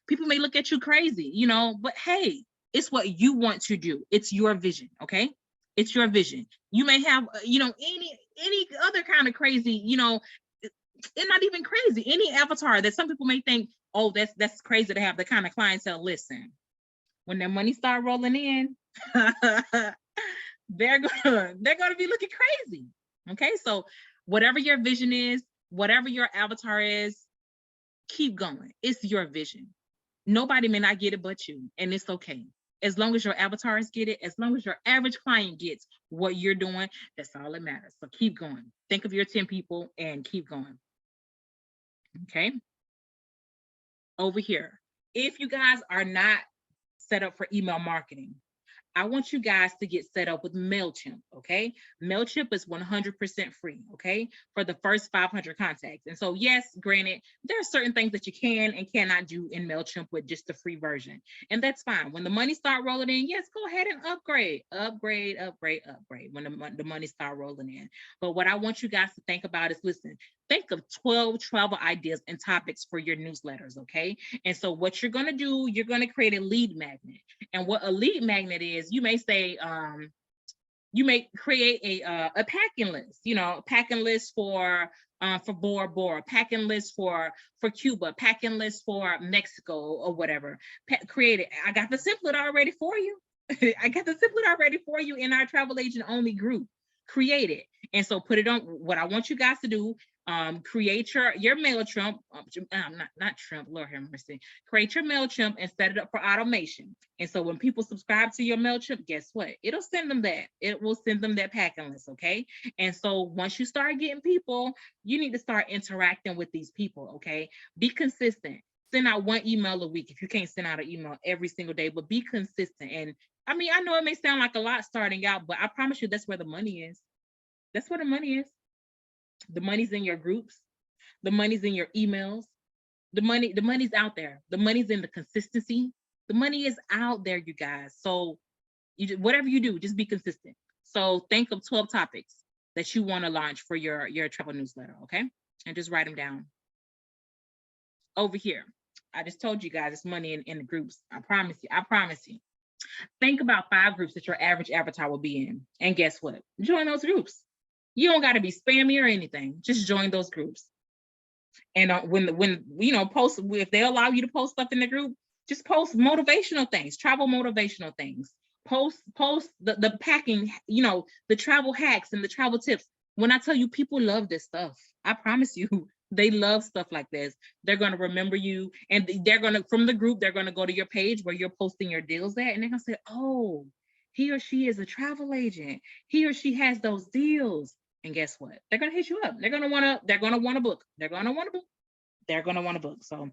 Speaker 1: People may look at you crazy, but hey, it's what you want to do. It's your vision, okay? It's your vision. You may have, any other kind of crazy, and not even crazy, any avatar that some people may think, oh, that's crazy to have the kind of clientele. Listen, when their money start rolling in, they're gonna be looking crazy. Okay, so whatever your vision is, whatever your avatar is, keep going. It's your vision. Nobody may not get it but you, and it's okay. As long as your avatars get it, as long as your average client gets what you're doing, that's all that matters. So keep going. Think of your 10 people and keep going. Okay. Over here, if you guys are not set up for email marketing, I want you guys to get set up with MailChimp, okay? MailChimp is 100% free, okay? For the first 500 contacts. And so, yes, granted, there are certain things that you can and cannot do in MailChimp with just the free version. And that's fine. When the money start rolling in, yes, go ahead and upgrade when the money start rolling in. But what I want you guys to think about is, listen, think of 12 travel ideas and topics for your newsletters, okay? And so what you're gonna do, you're gonna create a lead magnet. And what a lead magnet is, you may say, you may create a packing list, packing list for Bora Bora, packing list for Cuba, packing list for Mexico or whatever. Create it. I got the template already for you. I got the template already for you in our travel agent only group. Create it. And so put it on. What I want you guys to do, create your MailChimp, not Trump, Lord have mercy. Create your MailChimp and set it up for automation. And so when people subscribe to your MailChimp, guess what? It'll send them that. It will send them that packing list, okay? And so once you start getting people, you need to start interacting with these people, okay? Be consistent. Send out 1 email a week if you can't send out an email every single day, but be consistent. And I mean, I know it may sound like a lot starting out, but I promise you that's where the money is. That's where the money is. The money's in your groups. The money's in your emails. The money's out there. The money's in the consistency. The money is out there, you guys. So whatever you do, just be consistent. So think of 12 topics that you want to launch for your travel newsletter, okay? And just write them down. Over here, I just told you guys it's money in the groups. I promise you. Think about 5 groups that your average avatar will be in. And guess what? Join those groups. You don't got to be spammy or anything. Just join those groups. And when post, if they allow you to post stuff in the group, just post motivational things, travel motivational things. Post the packing, the travel hacks and the travel tips. When I tell you, people love this stuff. I promise you, they love stuff like this. They're going to remember you, and they're going to, from the group, they're going to go to your page where you're posting your deals at, and they're going to say, oh, he or she is a travel agent. He or she has those deals. And guess what? They're going to hit you up. They're going to want a book. They're going to want a book. So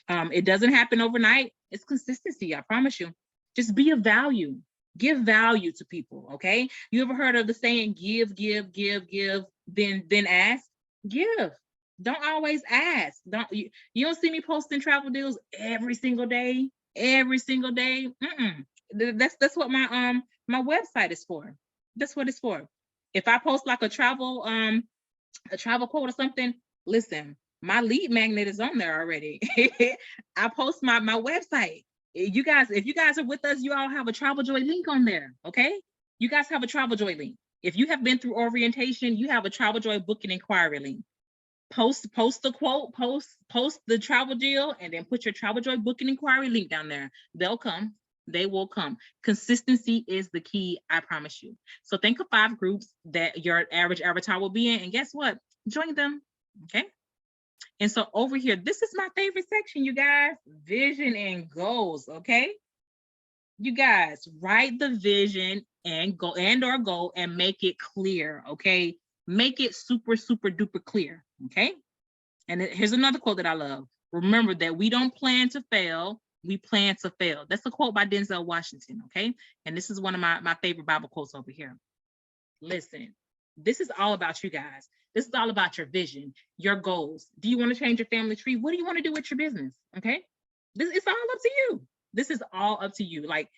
Speaker 1: it doesn't happen overnight. It's consistency. I promise you. Just be of value. Give value to people. Okay. You ever heard of the saying, give, then ask? Give. Don't always ask. You don't see me posting travel deals every single day. every single day. That's what my website is for. That's what it's for. If I post like a travel quote or something, listen, my lead magnet is on there already. I post my website. You guys, if you guys are with us, you all have a Travel Joy link on there. Okay, you guys have a Travel Joy link. If you have been through orientation, you have a Travel Joy booking inquiry link. Post the quote, post the travel deal, and then put your Travel Joy booking inquiry link down there. They'll come. They will come. Consistency is the key, I promise you. So think of 5 groups that your average avatar will be in, and guess what? Join them. Okay. And so over here, this is my favorite section, you guys. Vision and goals. Okay. You guys, write the vision and goal and make it clear. Okay. Make it super duper clear. Okay. And here's another quote that I love. Remember that we don't plan to fail, we plan to fail. That's a quote by Denzel Washington, okay? And this is one of my favorite Bible quotes over here. Listen, this is all about you guys. This is all about your vision, your goals. Do you want to change your family tree? What do you want to do with your business? Okay? It's all up to you. This is all up to you. Like,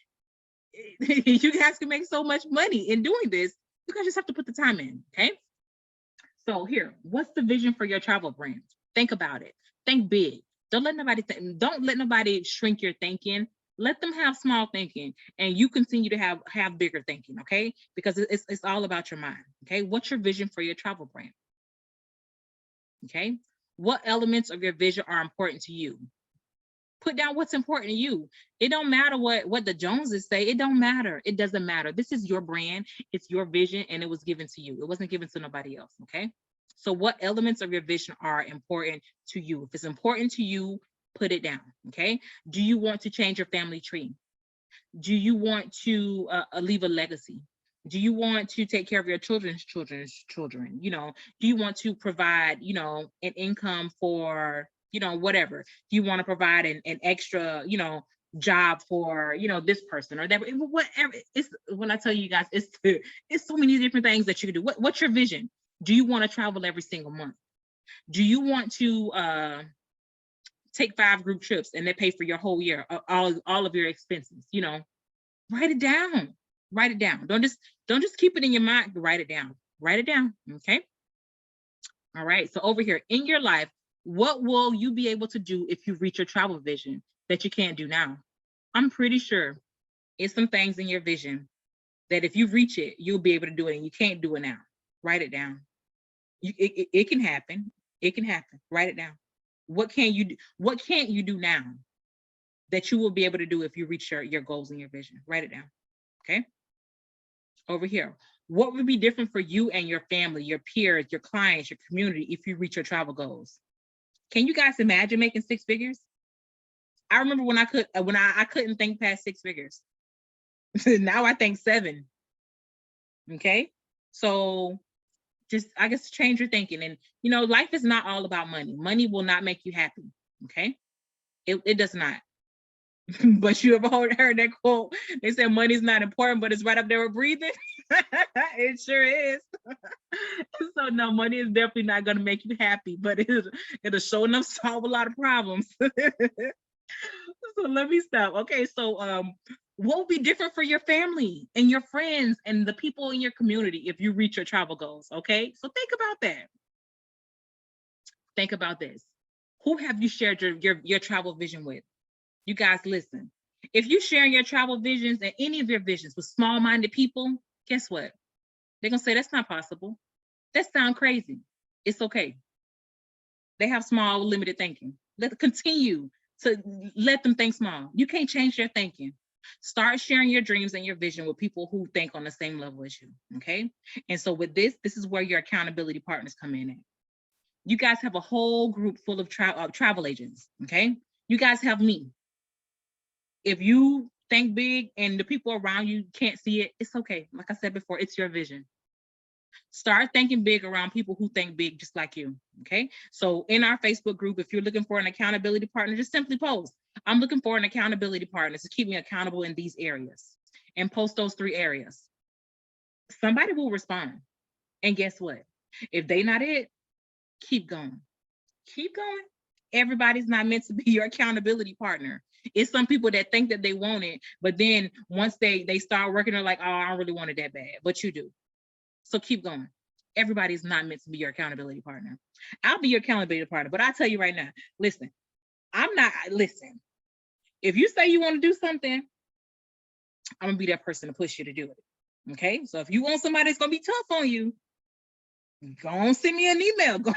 Speaker 1: you guys can make so much money in doing this. You guys just have to put the time in, okay? So here, what's the vision for your travel brand? Think about it. Think big. Don't let nobody shrink your thinking. Let them have small thinking, and you continue to have bigger thinking, okay? Because it's all about your mind, okay? What's your vision for your travel brand? Okay? What elements of your vision are important to you? Put down what's important to you. It don't matter what the Joneses say. It don't matter. It doesn't matter. This is your brand. It's your vision, and it was given to you. It wasn't given to nobody else, okay? So what elements of your vision are important to you? If it's important to you, put it down, okay? Do you want to change your family tree? Do you want to leave a legacy? Do you want to take care of your children's children? You know, do you want to provide, you know, an income for, you know, whatever? Do you want to provide an extra, you know, job for, you know, this person or that, whatever? It's, when I tell you guys, it's so many different things that you can do. What's your vision? Do you want to travel every single month? Do you want to take 5 group trips and they pay for your whole year, all of your expenses? You know, write it down. Write it down. Don't just keep it in your mind. Write it down. Write it down. Okay. All right. So over here in your life, what will you be able to do if you reach your travel vision that you can't do now? I'm pretty sure it's some things in your vision that if you reach it, you'll be able to do it, and you can't do it now. Write it down. It can happen. It can happen. Write it down. What can you do? What can't you do now that you will be able to do if you reach your goals and your vision? Write it down. Okay. Over here, what would be different for you and your family, your peers, your clients, your community if you reach your travel goals? Can you guys imagine making 6 figures? I remember when I couldn't think past 6 figures. Now I think 7. Okay. So just, I guess, change your thinking. And, you know, life is not all about money. Money will not make you happy. Okay. It does not. But you ever heard that quote? They said money's not important, but it's right up there with breathing. It sure is. So no, money is definitely not going to make you happy, but it'll show enough solve a lot of problems. So let me stop. Okay, so what would be different for your family and your friends and the people in your community if you reach your travel goals? Okay, so think about that. Think about this. Who have you shared your travel vision with? You guys, listen. If you're sharing your travel visions and any of your visions with small-minded people, guess what? They're gonna say that's not possible. That sounds crazy. It's okay. They have small, limited thinking. Continue to let them think small. You can't change their thinking. Start sharing your dreams and your vision with people who think on the same level as you. Okay. And so with this is where your accountability partners come in at. You guys have a whole group full of travel agents. Okay. You guys have me. If you think big and the people around you can't see it, it's okay. Like I said before, it's your vision. Start thinking big around people who think big just like you, okay? So in our Facebook group, if you're looking for an accountability partner, just simply post, I'm looking for an accountability partner to keep me accountable in these areas, and post those 3 areas. Somebody will respond. And guess what? If they not it, keep going. Keep going. Everybody's not meant to be your accountability partner. It's some people that think that they want it, but then once they start working, they're like, oh, I don't really want it that bad, but you do. So keep going. Everybody's not meant to be your accountability partner. I'll be your accountability partner, but I tell you right now, listen, listen, if you say you want to do something, I'm gonna be that person to push you to do it. Okay. So if you want somebody that's gonna be tough on you, go on, send me an email. Go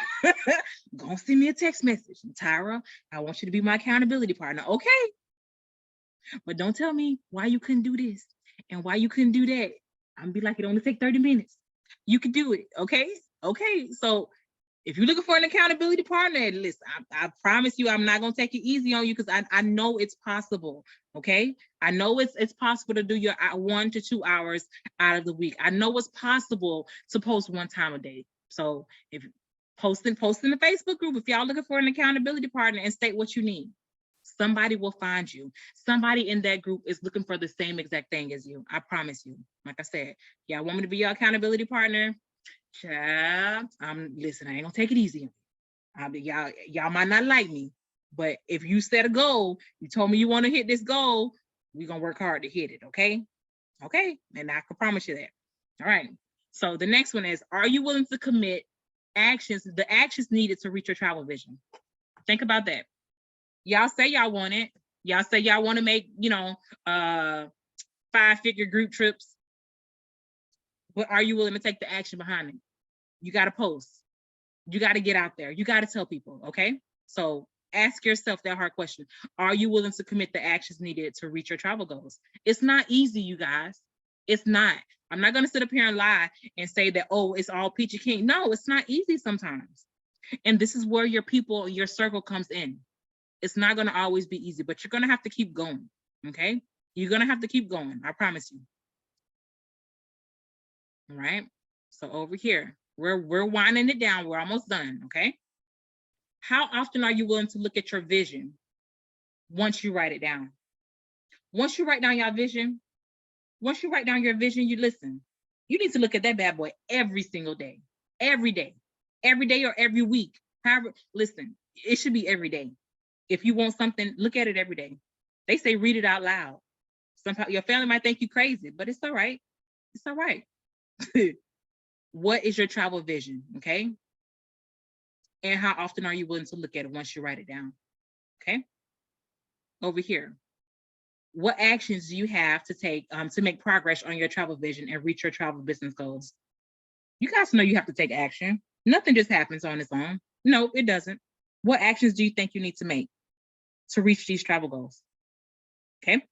Speaker 1: on, send me a text message. Tyra, I want you to be my accountability partner. Okay. But don't tell me why you couldn't do this and why you couldn't do that. I'm gonna be like, it only take 30 minutes. You could do it. Okay. Okay. So if you're looking for an accountability partner, listen, I promise you, I'm not gonna take it easy on you because I know it's possible. Okay, I know it's possible to do your 1 to 2 hours out of the week. I know it's possible to post 1 time a day. So if post in the Facebook group, if y'all looking for an accountability partner, and state what you need, somebody will find you. Somebody in that group is looking for the same exact thing as you. I promise you. Like I said, y'all want me to be your accountability partner? Child, listen, I ain't gonna take it easy. Y'all might not like me, but if you set a goal, you told me you want to hit this goal, we're gonna work hard to hit it. Okay. Okay. And I can promise you that. All right. So the next one is, are you willing to commit the actions needed to reach your travel vision? Think about that. Y'all say y'all want it. Y'all say y'all want to make, 5-figure group trips. But are you willing to take the action behind it? You got to post. You got to get out there. You got to tell people, okay? So ask yourself that hard question. Are you willing to commit the actions needed to reach your travel goals? It's not easy, you guys. It's not. I'm not going to sit up here and lie and say that, oh, it's all peachy keen. No, it's not easy sometimes. And this is where your people, your circle comes in. It's not going to always be easy, but you're going to have to keep going, okay? You're going to have to keep going. I promise you. All right. So over here, we're winding it down. We're almost done. Okay. How often are you willing to look at your vision once you write it down? Once you write down your vision, you listen. You need to look at that bad boy every single day, every day or every week. However, listen, it should be every day. If you want something, look at it every day. They say read it out loud. Sometimes your family might think you crazy, but it's all right. It's all right. What is your travel vision? Okay. And how often are you willing to look at it once you write it down? Okay. Over here, what actions do you have to take to make progress on your travel vision and reach your travel business goals? You guys know you have to take action. Nothing just happens on its own. No, it doesn't. What actions do you think you need to make to reach these travel goals? Okay.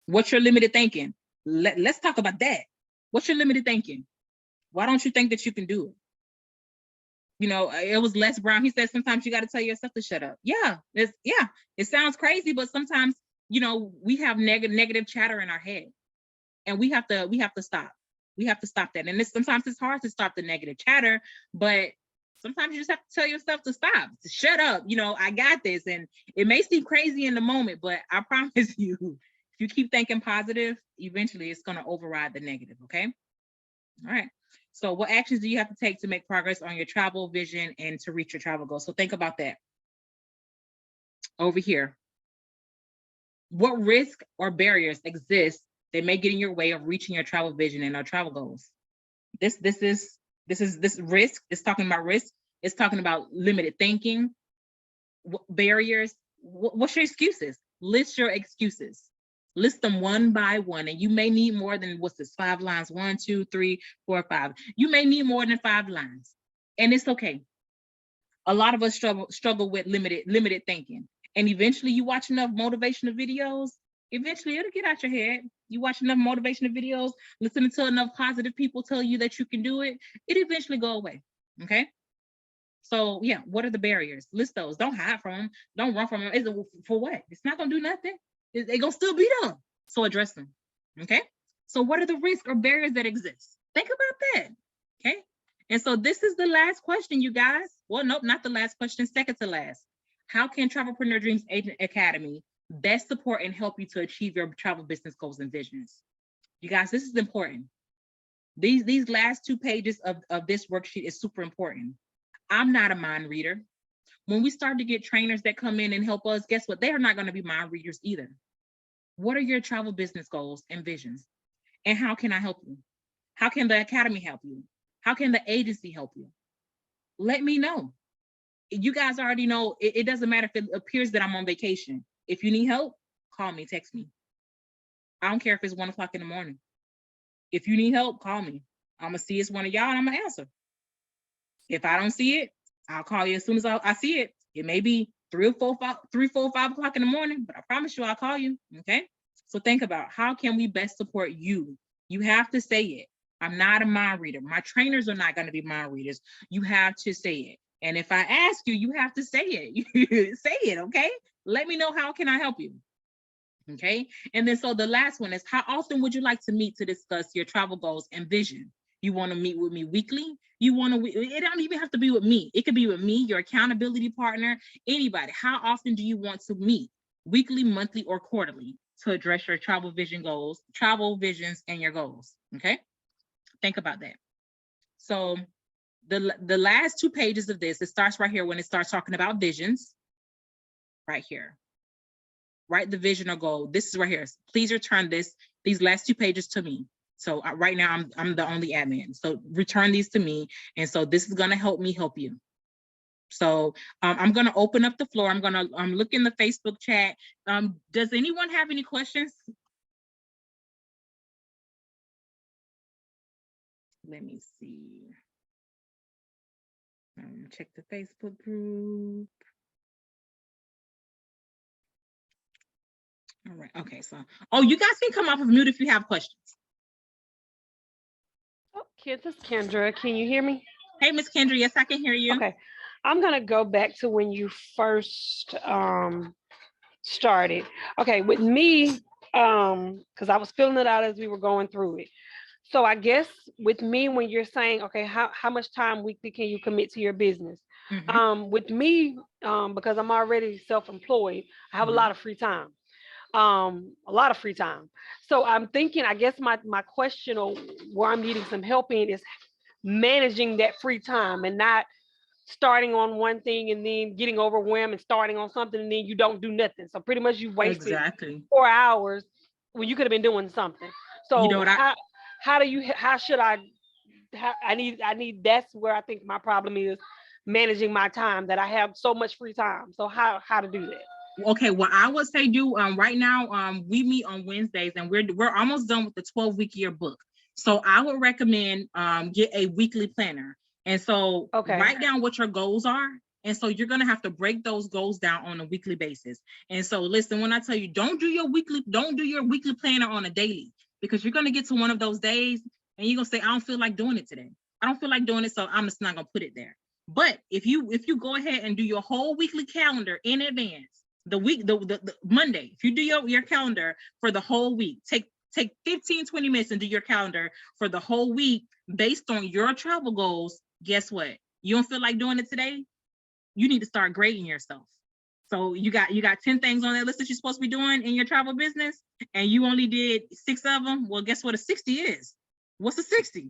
Speaker 1: What's your limited thinking? Let's talk about that. What's your limited thinking? Why don't you think that you can do it? It was Les Brown. He said, sometimes you got to tell yourself to shut up. Yeah. It sounds crazy, but sometimes, we have negative chatter in our head, and we have to stop. We have to stop that. And sometimes it's hard to stop the negative chatter, but sometimes you just have to tell yourself to stop, to shut up. I got this. And it may seem crazy in the moment, but I promise you, if you keep thinking positive, eventually it's going to override the negative. Okay. All right. So what actions do you have to take to make progress on your travel vision and to reach your travel goals? So think about that. Over here, what risk or barriers exist that may get in your way of reaching your travel vision and our travel goals? This risk. It's talking about risk. It's talking about limited thinking, barriers. What's your excuses? List your excuses. List them one by one, and you may need more than 5 lines. 1, 2, 3, 4, 5. You may need more than 5 lines, and it's okay. A lot of us struggle with limited thinking, and eventually, you watch enough motivational videos. Eventually, it'll get out your head. You watch enough motivational videos, listening to enough positive people tell you that you can do it. It eventually go away. Okay. So yeah, what are the barriers? List those. Don't hide from them. Don't run from them. Is it for what? It's not gonna do nothing. They're gonna still be done. So address them. Okay. So what are the risks or barriers that exist? Think about that. Okay. And so this is the last question, you guys. Well, nope, not the last question, second to last. How can Travelpreneur Dreams Agent Academy best support and help you to achieve your travel business goals and visions? You guys, this is important. These last 2 pages of this worksheet is super important. I'm not a mind reader. When we start to get trainers that come in and help us, guess what? They are not going to be mind readers either. What are your travel business goals and visions? And how can I help you? How can the academy help you? How can the agency help you? Let me know. You guys already know, it doesn't matter if it appears that I'm on vacation. If you need help, call me, text me. I don't care if it's 1 o'clock in the morning. If you need help, call me. I'm going to see it's one of y'all and I'm going to answer. If I don't see it, I'll call you as soon as I see it. It may be 3, 4, 5 o'clock in the morning, but I promise you I'll call you, okay? So think about, how can we best support you? You have to say it. I'm not a mind reader. My trainers are not going to be mind readers. You have to say it. And if I ask you, you have to say it. Say it, okay? Let me know, how can I help you? Okay. And then so the last one is, how often would you like to meet to discuss your travel goals and vision? You want to meet with me weekly? You want to, it don't even have to be with me. It could be with me, your accountability partner, anybody. How often do you want to meet? Weekly, monthly, or quarterly, to address your travel vision goals, travel visions, and your goals. Okay. Think about that. So the last 2 pages of this, it starts right here when it starts talking about visions. Right here. Write the vision or goal. This is right here. Please return these last 2 pages to me. So right now I'm the only admin. So return these to me. And so this is going to help me help you. So I'm going to open up the floor. I'm going to look in the Facebook chat. Does anyone have any questions? Let me see. Check the Facebook group. All right. Okay. So, oh, you guys can come off of mute if you have questions.
Speaker 2: Oh, kids, it's Kendra. Can you hear me?
Speaker 1: Hey, Miss Kendra. Yes, I can hear you.
Speaker 2: Okay. I'm going to go back to when you first started. Okay. With me, because I was filling it out as we were going through it. So I guess with me, when you're saying, okay, how much time weekly can you commit to your business? With me, because I'm already self-employed, I have a lot of free time. So I'm thinking, I guess my question, or where I'm needing some help in, is managing that free time and not starting on one thing and then getting overwhelmed and starting on something and then you don't do nothing. So pretty much you wasted 4 hours when you could have been doing something. So
Speaker 1: you know what,
Speaker 2: I need, that's where I think my problem is, managing my time, that I have so much free time. So how to do that?
Speaker 1: Okay, well, I would say right now, we meet on Wednesdays and we're almost done with the 12-week year book. So I would recommend get a weekly planner. And so write down what your goals are. And so you're going to have to break those goals down on a weekly basis. And so listen, when I tell you, don't do your weekly planner on a daily, because you're going to get to one of those days and you're going to say, I don't feel like doing it today. I don't feel like doing it, so I'm just not going to put it there. But if you go ahead and do your whole weekly calendar in advance, the Monday, if you do your calendar for the whole week, take 15-20 minutes and do your calendar for the whole week based on your travel goals. Guess what? You don't feel like doing it today? You need to start grading yourself. So you got 10 things on that list that you're supposed to be doing in your travel business, and you only did 6 of them. Well, guess what a 60 is? What's a 60?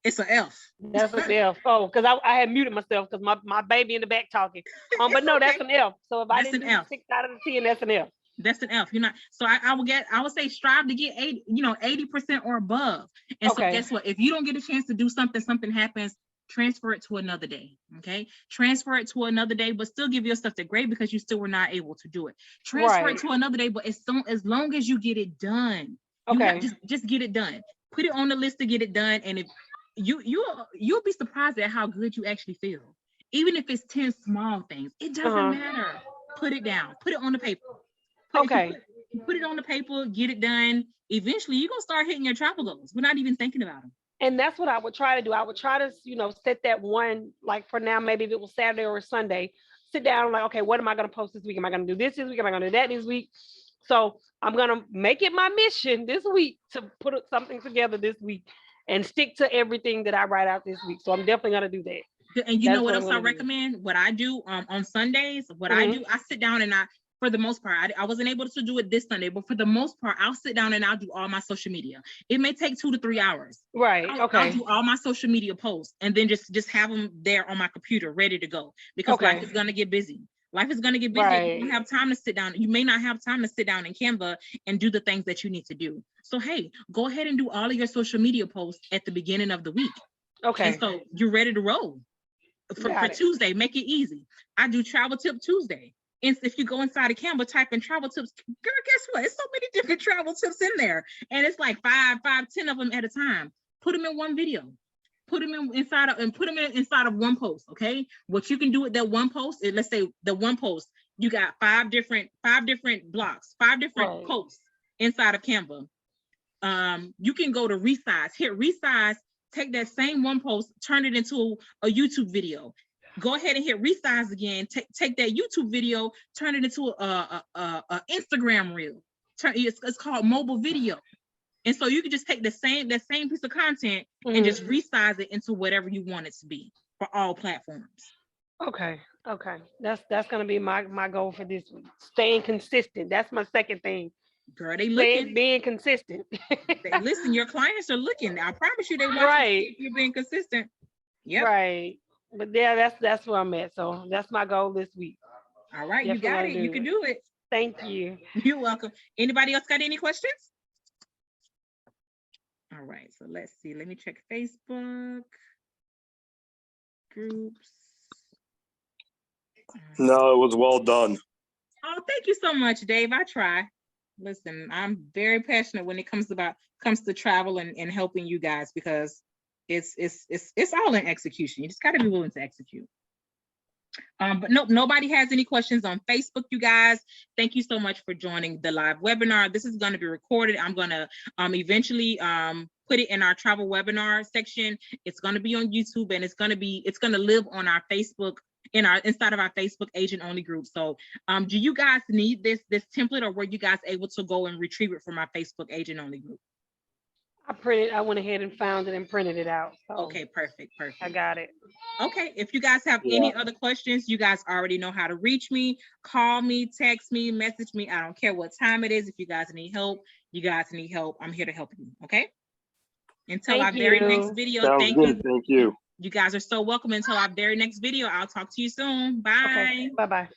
Speaker 1: It's an F.
Speaker 2: That's an F. Oh, because I had muted myself because my baby in the back talking. But no, that's an F. So if I didn't do 6 out of the 10, that's an F.
Speaker 1: That's an F. You're not. So I would say strive to get 80% or above. And so guess what? If you don't get a chance to do something happens, transfer it to another day. Okay. Transfer it to another day, but still give yourself the grade because you still were not able to do it. Transfer it to another day, but as long as you get it done. Just get it done. Put it on the list to get it done. And if you'll be surprised at how good you actually feel. Even if it's 10 small things, it doesn't matter. Put it down. Put it on the paper. Put it on the paper, get it done. Eventually, you're going to start hitting your travel goals. We're not even thinking about them.
Speaker 2: And that's what I would try to do. I would try to, set that one, like for now, maybe if it was Saturday or Sunday, sit down like, okay, what am I going to post this week? Am I going to do this week? Am I going to do that this week? So I'm going to make it my mission this week to put something together this week and stick to everything that I write out this week. So I'm definitely going to do that.
Speaker 1: And you know what else I recommend? What I do on Sundays, I do, I sit down and for the most part. I wasn't able to do it this Sunday, but for the most part, I'll sit down and I'll do all my social media. It may take 2 to 3 hours.
Speaker 2: Right.
Speaker 1: I'll
Speaker 2: Okay.
Speaker 1: do all my social media posts and then just have them there on my computer ready to go, because
Speaker 2: Okay.
Speaker 1: life is going to get busy. Life is going to get busy.
Speaker 2: Right.
Speaker 1: You don't have time to sit down. You may not have time to sit down in Canva and do the things that you need to do. So, hey, go ahead and do all of your social media posts at the beginning of the week.
Speaker 2: Okay.
Speaker 1: And so you're ready to roll. For Tuesday, make it easy. I do travel tip Tuesday. And if you go inside of Canva, type in travel tips, girl, guess what? It's so many different travel tips in there. And it's like 5, 10 of them at a time. Put them in one video. Put them inside of one post. Okay. What you can do with that one post is, let's say the one post, you got 5 different blocks, 5 different posts inside of Canva. You can go to resize, hit resize, take that same one post, turn it into a YouTube video. Go ahead and hit resize again. Take that YouTube video, turn it into a Instagram reel. It's called mobile video. And so you can just take that same piece of content and just resize it into whatever you want it to be for all platforms.
Speaker 2: Okay. That's gonna be my goal for this week. Staying consistent. That's my second thing.
Speaker 1: Girl, they looking.
Speaker 2: Being consistent.
Speaker 1: Listen, your clients are looking. I promise you, they watch if you're being consistent. Yeah.
Speaker 2: Right. But yeah, that's where I'm at. So that's my goal this week.
Speaker 1: All right, you got it. You can do it.
Speaker 2: Thank you.
Speaker 1: You're welcome. Anybody else got any questions? All right, so let's see. Let me check Facebook groups.
Speaker 3: No, it was well done.
Speaker 1: Oh, thank you so much, Dave. I try. Listen, I'm very passionate when it comes to travel and helping you guys, because it's all in execution. You just got to be willing to execute. But no, nobody has any questions on Facebook, you guys. Thank you so much for joining the live webinar. This is going to be recorded. I'm going to eventually put it in our travel webinar section. It's going to be on YouTube, and it's going to live on our Facebook, inside of our Facebook agent only group. So do you guys need this template, or were you guys able to go and retrieve it from our Facebook agent only group?
Speaker 2: I went ahead and found it and printed it out. So
Speaker 1: okay, perfect.
Speaker 2: I got it.
Speaker 1: Okay, if you guys have any other questions, you guys already know how to reach me. Call me, text me, message me. I don't care what time it is. If you guys need help, I'm here to help you. Okay. Until our very next video.
Speaker 3: Sounds good. Thank you.
Speaker 1: You guys are so welcome. Until our very next video. I'll talk to you soon. Bye.
Speaker 2: Okay. Bye-bye.